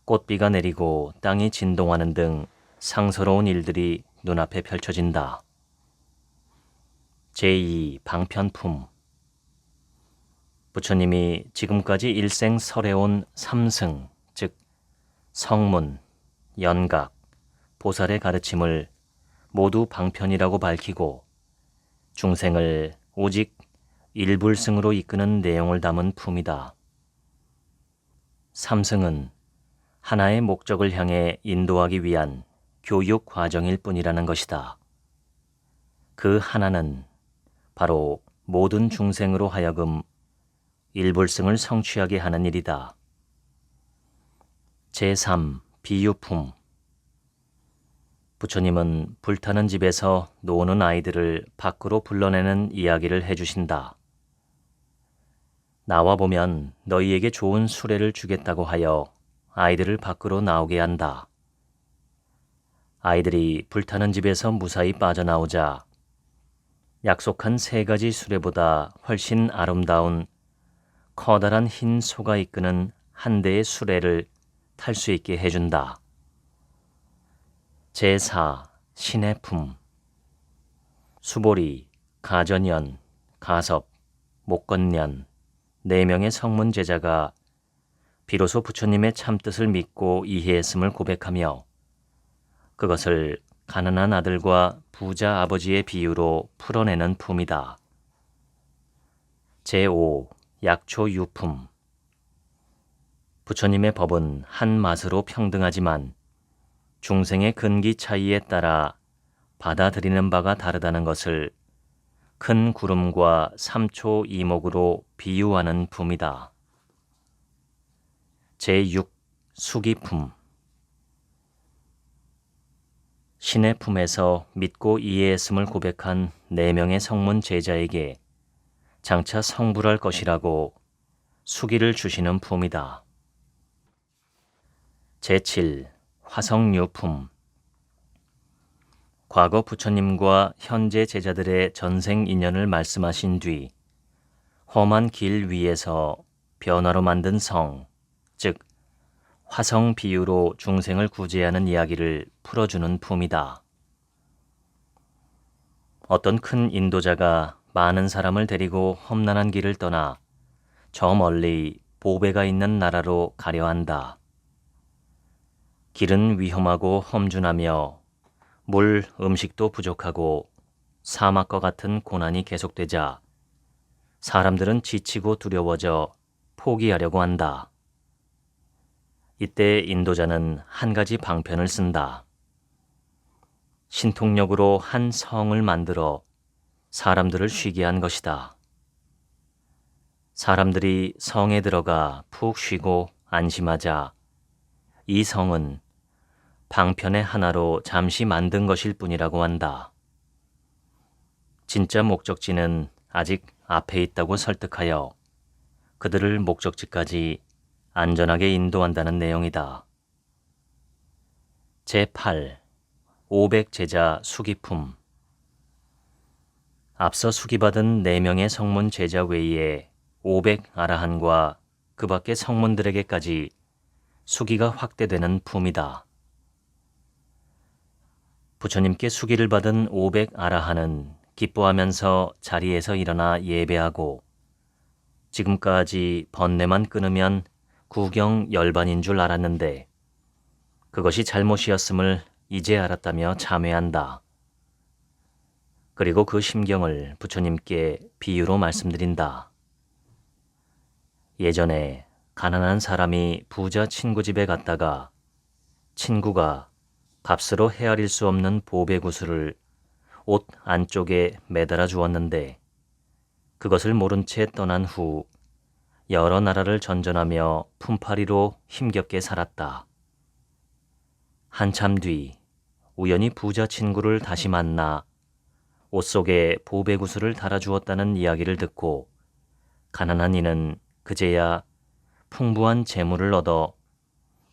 꽃비가 내리고 땅이 진동하는 등 상서로운 일들이 눈앞에 펼쳐진다. 제2 방편품 부처님이 지금까지 일생 설해온 삼승, 즉 성문, 연각, 보살의 가르침을 모두 방편이라고 밝히고 중생을 오직 일불승으로 이끄는 내용을 담은 품이다. 삼승은 하나의 목적을 향해 인도하기 위한 교육 과정일 뿐이라는 것이다. 그 하나는 바로 모든 중생으로 하여금 일불승을 성취하게 하는 일이다. 제3 비유품 부처님은 불타는 집에서 노는 아이들을 밖으로 불러내는 이야기를 해주신다. 나와 보면 너희에게 좋은 수레를 주겠다고 하여 아이들을 밖으로 나오게 한다. 아이들이 불타는 집에서 무사히 빠져나오자 약속한 3가지 수레보다 훨씬 아름다운 커다란 흰 소가 이끄는 한 대의 수레를 탈 수 있게 해준다. 제4 신의 품 수보리, 가전연, 가섭, 목건년 4명의 성문 제자가 비로소 부처님의 참뜻을 믿고 이해했음을 고백하며 그것을 가난한 아들과 부자 아버지의 비유로 풀어내는 품이다. 제5. 약초 유품. 부처님의 법은 한 맛으로 평등하지만 중생의 근기 차이에 따라 받아들이는 바가 다르다는 것을 큰 구름과 삼초 이목으로 비유하는 품이다. 제6. 수기품. 신의 품에서 믿고 이해했음을 고백한 4명의 성문 제자에게 장차 성불할 것이라고 수기를 주시는 품이다. 제7. 화성유품. 과거 부처님과 현재 제자들의 전생 인연을 말씀하신 뒤 험한 길 위에서 변화로 만든 성, 즉 화성 비유로 중생을 구제하는 이야기를 풀어주는 품이다. 어떤 큰 인도자가 많은 사람을 데리고 험난한 길을 떠나 저 멀리 보배가 있는 나라로 가려 한다. 길은 위험하고 험준하며 물, 음식도 부족하고 사막과 같은 고난이 계속되자 사람들은 지치고 두려워져 포기하려고 한다. 이때 인도자는 한 가지 방편을 쓴다. 신통력으로 한 성을 만들어 사람들을 쉬게 한 것이다. 사람들이 성에 들어가 푹 쉬고 안심하자 이 성은 방편의 하나로 잠시 만든 것일 뿐이라고 한다. 진짜 목적지는 아직 앞에 있다고 설득하여 그들을 목적지까지 안전하게 인도한다는 내용이다. 제8. 500제자 수기품. 앞서 수기받은 4명의 성문 제자 외에 500아라한과 그 밖의 성문들에게까지 수기가 확대되는 품이다. 부처님께 수기를 받은 500아라한은 기뻐하면서 자리에서 일어나 예배하고 지금까지 번뇌만 끊으면 구경 열반인 줄 알았는데 그것이 잘못이었음을 이제 알았다며 참회한다. 그리고 그 심경을 부처님께 비유로 말씀드린다. 예전에 가난한 사람이 부자 친구 집에 갔다가 친구가 값으로 헤아릴 수 없는 보배구슬을 옷 안쪽에 매달아 주었는데 그것을 모른 채 떠난 후 여러 나라를 전전하며 품팔이로 힘겹게 살았다. 한참 뒤 우연히 부자 친구를 다시 만나 옷 속에 보배구슬을 달아주었다는 이야기를 듣고 가난한 이는 그제야 풍부한 재물을 얻어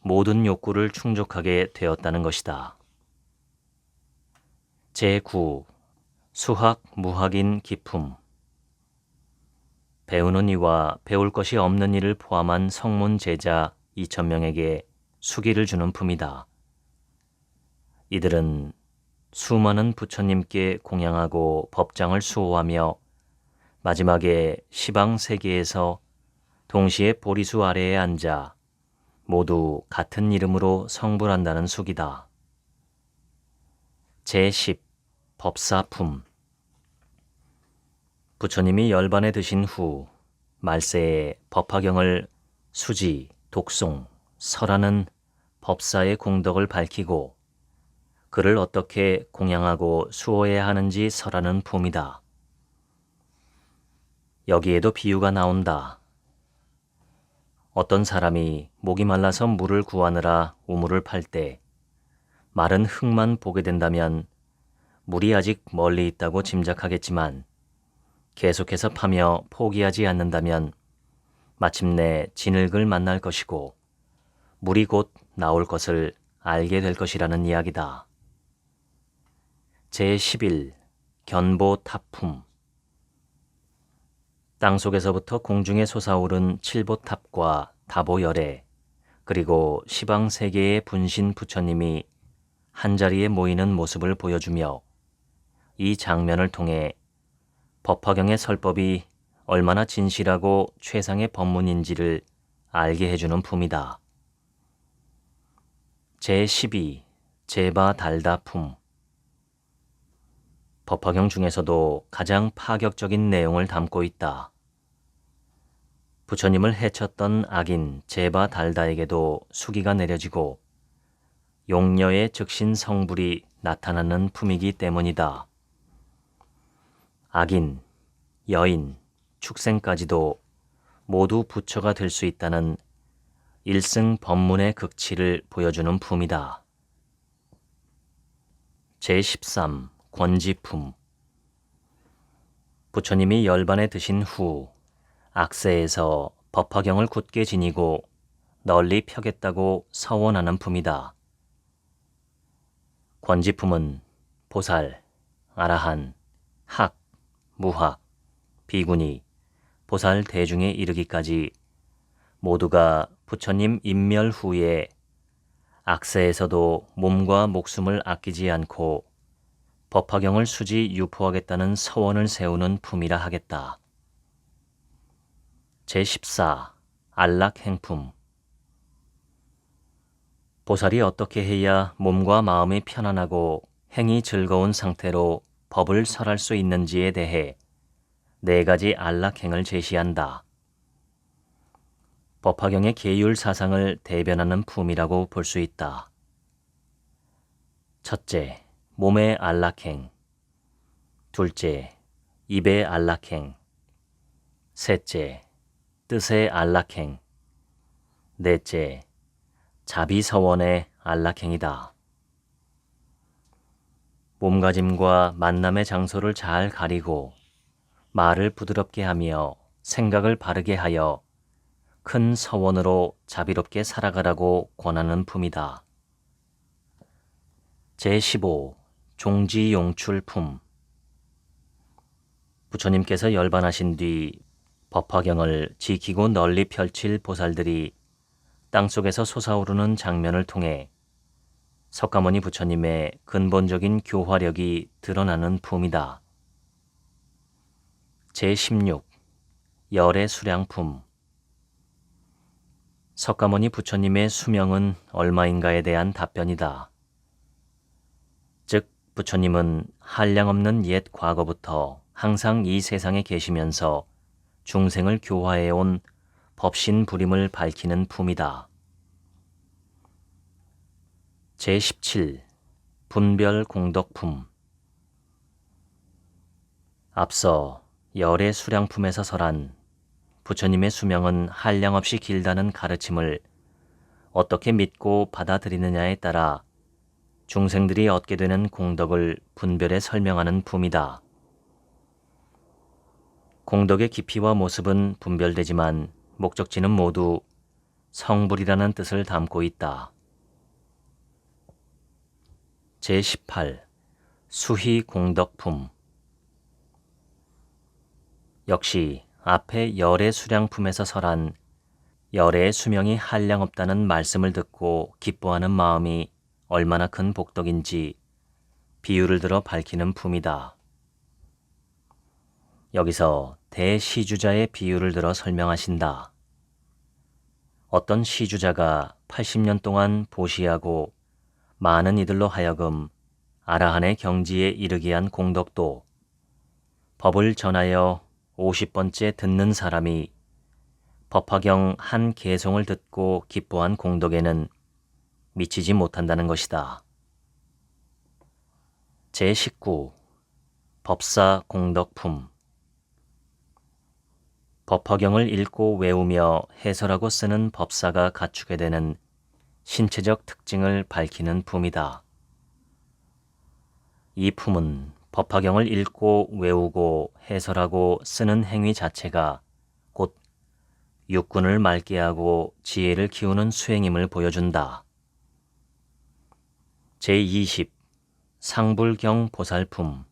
모든 욕구를 충족하게 되었다는 것이다. 제9. 수학 무학인 기품. 배우는 이와 배울 것이 없는 이를 포함한 성문 제자 2,000명에게 수기를 주는 품이다. 이들은 수많은 부처님께 공양하고 법장을 수호하며 마지막에 시방 세계에서 동시에 보리수 아래에 앉아 모두 같은 이름으로 성불한다는 수기다. 제10. 법사품. 부처님이 열반에 드신 후 말세에 법화경을 수지, 독송, 설하는 법사의 공덕을 밝히고 그를 어떻게 공양하고 수호해야 하는지 설하는 품이다. 여기에도 비유가 나온다. 어떤 사람이 목이 말라서 물을 구하느라 우물을 팔 때 마른 흙만 보게 된다면 물이 아직 멀리 있다고 짐작하겠지만 계속해서 파며 포기하지 않는다면 마침내 진흙을 만날 것이고 물이 곧 나올 것을 알게 될 것이라는 이야기다. 제11. 견보탑품. 땅속에서부터 공중에 솟아오른 칠보탑과 다보열애 그리고 시방세계의 분신 부처님이 한자리에 모이는 모습을 보여주며 이 장면을 통해 법화경의 설법이 얼마나 진실하고 최상의 법문인지를 알게 해주는 품이다. 제12. 제바 달다 품. 법화경 중에서도 가장 파격적인 내용을 담고 있다. 부처님을 해쳤던 악인 제바 달다에게도 수기가 내려지고 용녀의 즉신 성불이 나타나는 품이기 때문이다. 악인, 여인, 축생까지도 모두 부처가 될 수 있다는 일승 법문의 극치를 보여주는 품이다. 제13. 권지품. 부처님이 열반에 드신 후 악세에서 법화경을 굳게 지니고 널리 펴겠다고 서원하는 품이다. 권지품은 보살, 아라한, 학, 무학, 비구니, 보살 대중에 이르기까지 모두가 부처님 인멸 후에 악세에서도 몸과 목숨을 아끼지 않고 법화경을 수지 유포하겠다는 서원을 세우는 품이라 하겠다. 제14. 안락행품. 보살이 어떻게 해야 몸과 마음이 편안하고 행이 즐거운 상태로 법을 설할 수 있는지에 대해 4가지 안락행을 제시한다. 법화경의 계율 사상을 대변하는 품이라고 볼 수 있다. 첫째, 몸의 안락행. 둘째, 입의 안락행. 셋째, 뜻의 안락행. 넷째, 자비서원의 안락행이다. 몸가짐과 만남의 장소를 잘 가리고 말을 부드럽게 하며 생각을 바르게 하여 큰 서원으로 자비롭게 살아가라고 권하는 품이다. 제15. 종지용출품. 부처님께서 열반하신 뒤 법화경을 지키고 널리 펼칠 보살들이 땅속에서 솟아오르는 장면을 통해 석가모니 부처님의 근본적인 교화력이 드러나는 품이다. 제16. 열의 수량품. 석가모니 부처님의 수명은 얼마인가에 대한 답변이다. 즉, 부처님은 한량없는 옛 과거부터 항상 이 세상에 계시면서 중생을 교화해온 법신부림을 밝히는 품이다. 제17. 분별공덕품. 앞서 열의 수량품에서 설한 부처님의 수명은 한량없이 길다는 가르침을 어떻게 믿고 받아들이느냐에 따라 중생들이 얻게 되는 공덕을 분별해 설명하는 품이다. 공덕의 깊이와 모습은 분별되지만 목적지는 모두 성불이라는 뜻을 담고 있다. 제18. 수희공덕품. 역시 앞에 열의 수량품에서 설한 열의 수명이 한량없다는 말씀을 듣고 기뻐하는 마음이 얼마나 큰 복덕인지 비유를 들어 밝히는 품이다. 여기서 대시주자의 비유를 들어 설명하신다. 어떤 시주자가 80년 동안 보시하고 많은 이들로 하여금 아라한의 경지에 이르게 한 공덕도 법을 전하여 50번째 듣는 사람이 법화경 한 개송을 듣고 기뻐한 공덕에는 미치지 못한다는 것이다. 제19. 법사 공덕품. 법화경을 읽고 외우며 해설하고 쓰는 법사가 갖추게 되는 신체적 특징을 밝히는 품이다. 이 품은 법화경을 읽고 외우고 해설하고 쓰는 행위 자체가 곧 육군을 맑게 하고 지혜를 키우는 수행임을 보여준다. 제20. 상불경 보살품.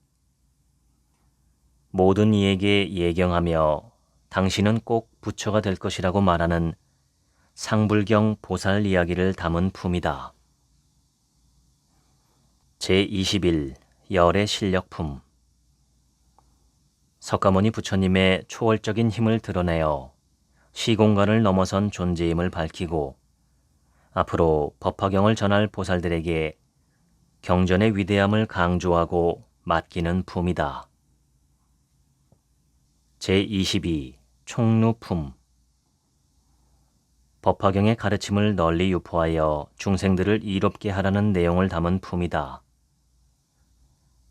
모든 이에게 예경하며 당신은 꼭 부처가 될 것이라고 말하는 상불경 보살 이야기를 담은 품이다. 제21. 열의 실력품. 석가모니 부처님의 초월적인 힘을 드러내어 시공간을 넘어선 존재임을 밝히고 앞으로 법화경을 전할 보살들에게 경전의 위대함을 강조하고 맡기는 품이다. 제22 총루품. 법화경의 가르침을 널리 유포하여 중생들을 이롭게 하라는 내용을 담은 품이다.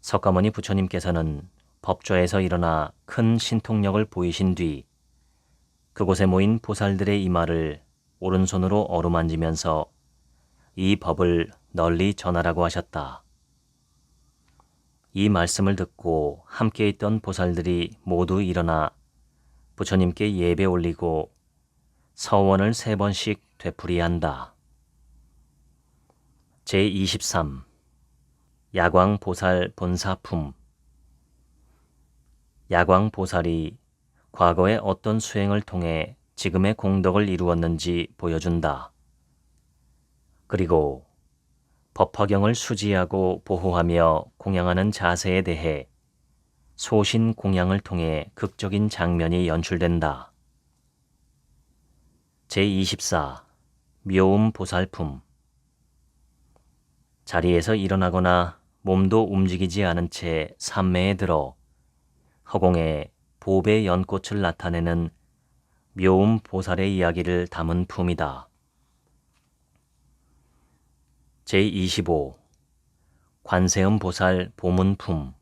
석가모니 부처님께서는 법좌에서 일어나 큰 신통력을 보이신 뒤 그곳에 모인 보살들의 이마를 오른손으로 어루만지면서 이 법을 널리 전하라고 하셨다. 이 말씀을 듣고 함께 있던 보살들이 모두 일어나 부처님께 예배 올리고 서원을 3번씩 되풀이한다. 제23 야광보살 본사품. 야광보살이 과거에 어떤 수행을 통해 지금의 공덕을 이루었는지 보여준다. 그리고 법화경을 수지하고 보호하며 공양하는 자세에 대해 소신 공양을 통해 극적인 장면이 연출된다. 제24 묘음보살품. 자리에서 일어나거나 몸도 움직이지 않은 채 삼매에 들어 허공에 보배 연꽃을 나타내는 묘음보살의 이야기를 담은 품이다. 제25 관세음보살 보문품.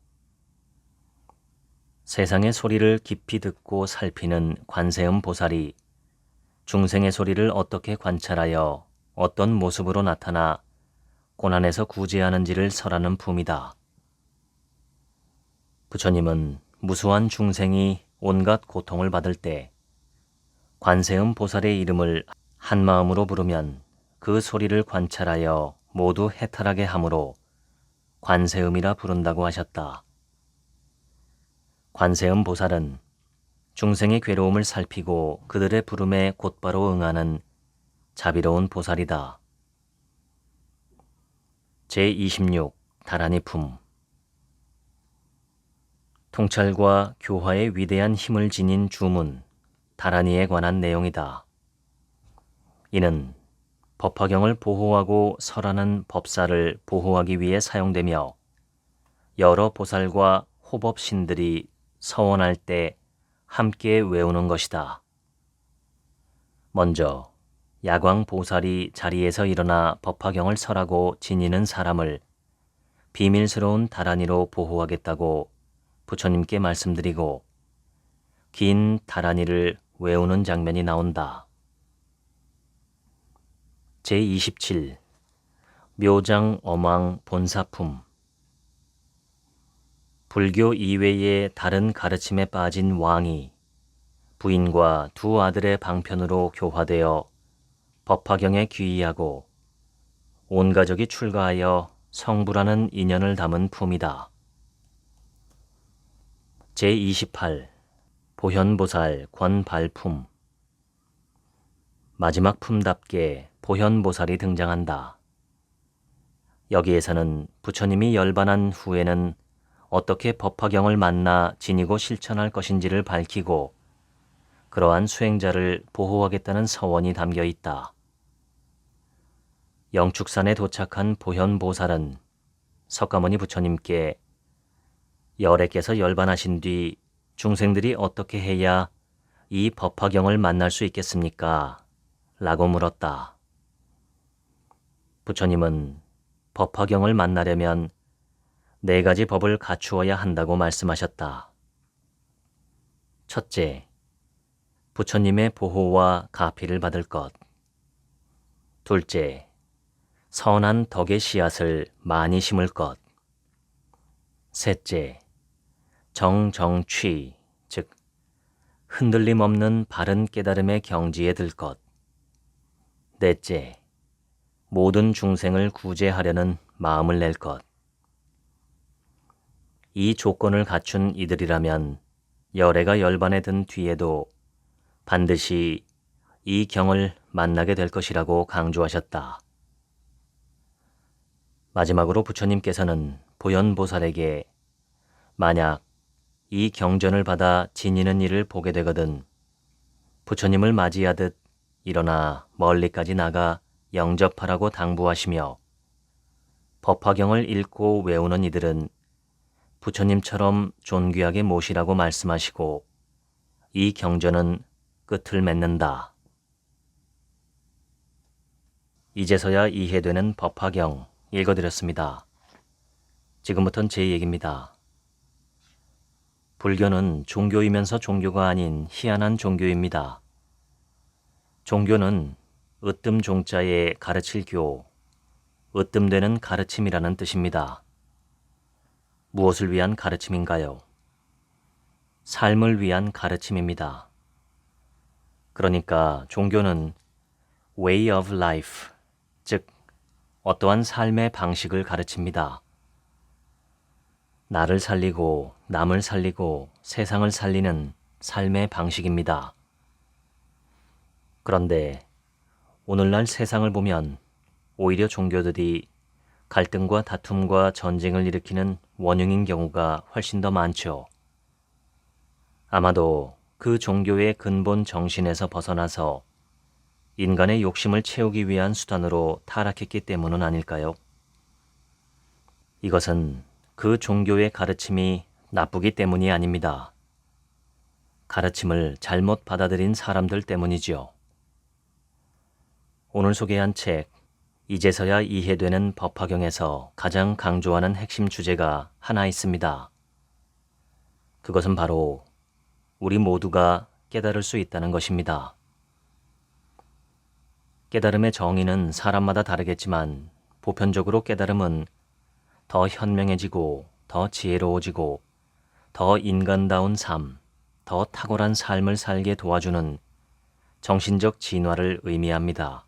세상의 소리를 깊이 듣고 살피는 관세음보살이 중생의 소리를 어떻게 관찰하여 어떤 모습으로 나타나 고난에서 구제하는지를 설하는 품이다. 부처님은 무수한 중생이 온갖 고통을 받을 때 관세음 보살의 이름을 한마음으로 부르면 그 소리를 관찰하여 모두 해탈하게 하므로 관세음이라 부른다고 하셨다. 관세음 보살은 중생의 괴로움을 살피고 그들의 부름에 곧바로 응하는 자비로운 보살이다. 제26 다라니품. 통찰과 교화의 위대한 힘을 지닌 주문, 다라니에 관한 내용이다. 이는 법화경을 보호하고 설하는 법사를 보호하기 위해 사용되며 여러 보살과 호법신들이 서원할 때 함께 외우는 것이다. 먼저 야광보살이 자리에서 일어나 법화경을 설하고 지니는 사람을 비밀스러운 다라니로 보호하겠다고 부처님께 말씀드리고 긴 다라니를 외우는 장면이 나온다. 제27 묘장 어망 본사품. 불교 이외의 다른 가르침에 빠진 왕이 부인과 2 아들의 방편으로 교화되어 법화경에 귀의하고 온 가족이 출가하여 성불하는 인연을 담은 품이다. 제28 보현보살 권발품. 마지막 품답게 보현보살이 등장한다. 여기에서는 부처님이 열반한 후에는 어떻게 법화경을 만나 지니고 실천할 것인지를 밝히고 그러한 수행자를 보호하겠다는 서원이 담겨 있다. 영축산에 도착한 보현보살은 석가모니 부처님께 열애께서 열반하신 뒤 중생들이 어떻게 해야 이 법화경을 만날 수 있겠습니까? 라고 물었다. 부처님은 법화경을 만나려면 4가지 법을 갖추어야 한다고 말씀하셨다. 첫째, 부처님의 보호와 가피를 받을 것. 둘째, 선한 덕의 씨앗을 많이 심을 것. 셋째, 정정취, 즉 흔들림 없는 바른 깨달음의 경지에 들 것. 넷째, 모든 중생을 구제하려는 마음을 낼 것. 이 조건을 갖춘 이들이라면 열애가 열반에 든 뒤에도 반드시 이 경을 만나게 될 것이라고 강조하셨다. 마지막으로 부처님께서는 보현보살에게 만약 이 경전을 받아 지니는 일을 보게 되거든 부처님을 맞이하듯 일어나 멀리까지 나가 영접하라고 당부하시며 법화경을 읽고 외우는 이들은 부처님처럼 존귀하게 모시라고 말씀하시고 이 경전은 끝을 맺는다. 이제서야 이해되는 법화경 읽어드렸습니다. 지금부턴 제 얘기입니다. 불교는 종교이면서 종교가 아닌 희한한 종교입니다. 종교는 으뜸 종자에 가르칠 교, 으뜸되는 가르침이라는 뜻입니다. 무엇을 위한 가르침인가요? 삶을 위한 가르침입니다. 그러니까 종교는 way of life, 즉 어떠한 삶의 방식을 가르칩니다. 나를 살리고 남을 살리고 세상을 살리는 삶의 방식입니다. 그런데 오늘날 세상을 보면 오히려 종교들이 갈등과 다툼과 전쟁을 일으키는 원흉인 경우가 훨씬 더 많죠. 아마도 그 종교의 근본 정신에서 벗어나서 인간의 욕심을 채우기 위한 수단으로 타락했기 때문은 아닐까요? 이것은 그 종교의 가르침이 나쁘기 때문이 아닙니다. 가르침을 잘못 받아들인 사람들 때문이지요. 오늘 소개한 책 이제서야 이해되는 법화경에서 가장 강조하는 핵심 주제가 하나 있습니다. 그것은 바로 우리 모두가 깨달을 수 있다는 것입니다. 깨달음의 정의는 사람마다 다르겠지만 보편적으로 깨달음은 더 현명해지고 더 지혜로워지고 더 인간다운 삶, 더 탁월한 삶을 살게 도와주는 정신적 진화를 의미합니다.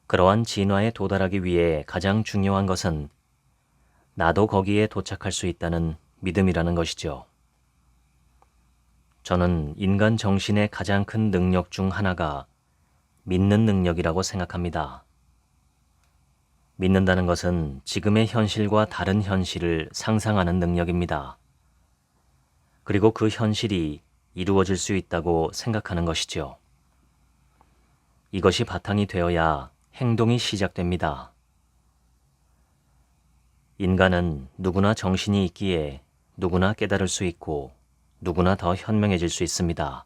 그러한 진화에 도달하기 위해 가장 중요한 것은 나도 거기에 도착할 수 있다는 믿음이라는 것이죠. 저는 인간 정신의 가장 큰 능력 중 하나가 믿는 능력이라고 생각합니다. 믿는다는 것은 지금의 현실과 다른 현실을 상상하는 능력입니다. 그리고 그 현실이 이루어질 수 있다고 생각하는 것이죠. 이것이 바탕이 되어야 행동이 시작됩니다. 인간은 누구나 정신이 있기에 누구나 깨달을 수 있고 누구나 더 현명해질 수 있습니다.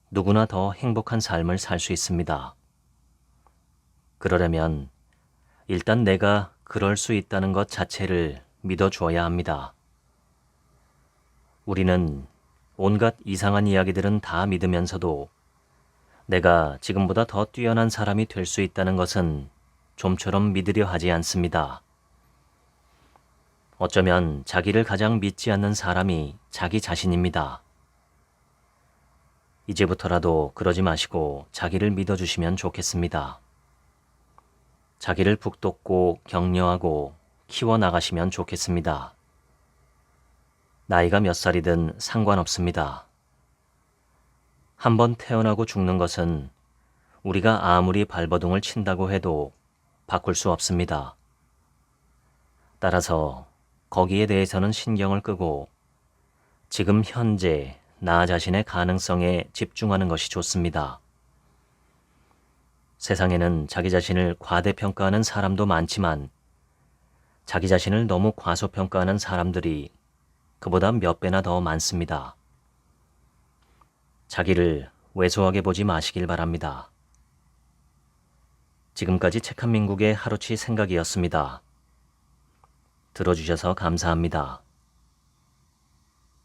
누구나 더 행복한 삶을 살 수 있습니다. 그러려면 일단 내가 그럴 수 있다는 것 자체를 믿어주어야 합니다. 우리는 온갖 이상한 이야기들은 다 믿으면서도 내가 지금보다 더 뛰어난 사람이 될 수 있다는 것은 좀처럼 믿으려 하지 않습니다. 어쩌면 자기를 가장 믿지 않는 사람이 자기 자신입니다. 이제부터라도 그러지 마시고 자기를 믿어주시면 좋겠습니다. 자기를 북돋고 격려하고 키워나가시면 좋겠습니다. 나이가 몇 살이든 상관없습니다. 한번 태어나고 죽는 것은 우리가 아무리 발버둥을 친다고 해도 바꿀 수 없습니다. 따라서 거기에 대해서는 신경을 끄고 지금 현재 나 자신의 가능성에 집중하는 것이 좋습니다. 세상에는 자기 자신을 과대평가하는 사람도 많지만 자기 자신을 너무 과소평가하는 사람들이 그보다 몇 배나 더 많습니다. 자기를 왜소하게 보지 마시길 바랍니다. 지금까지 책 한 민국의 하루치 생각이었습니다. 들어주셔서 감사합니다.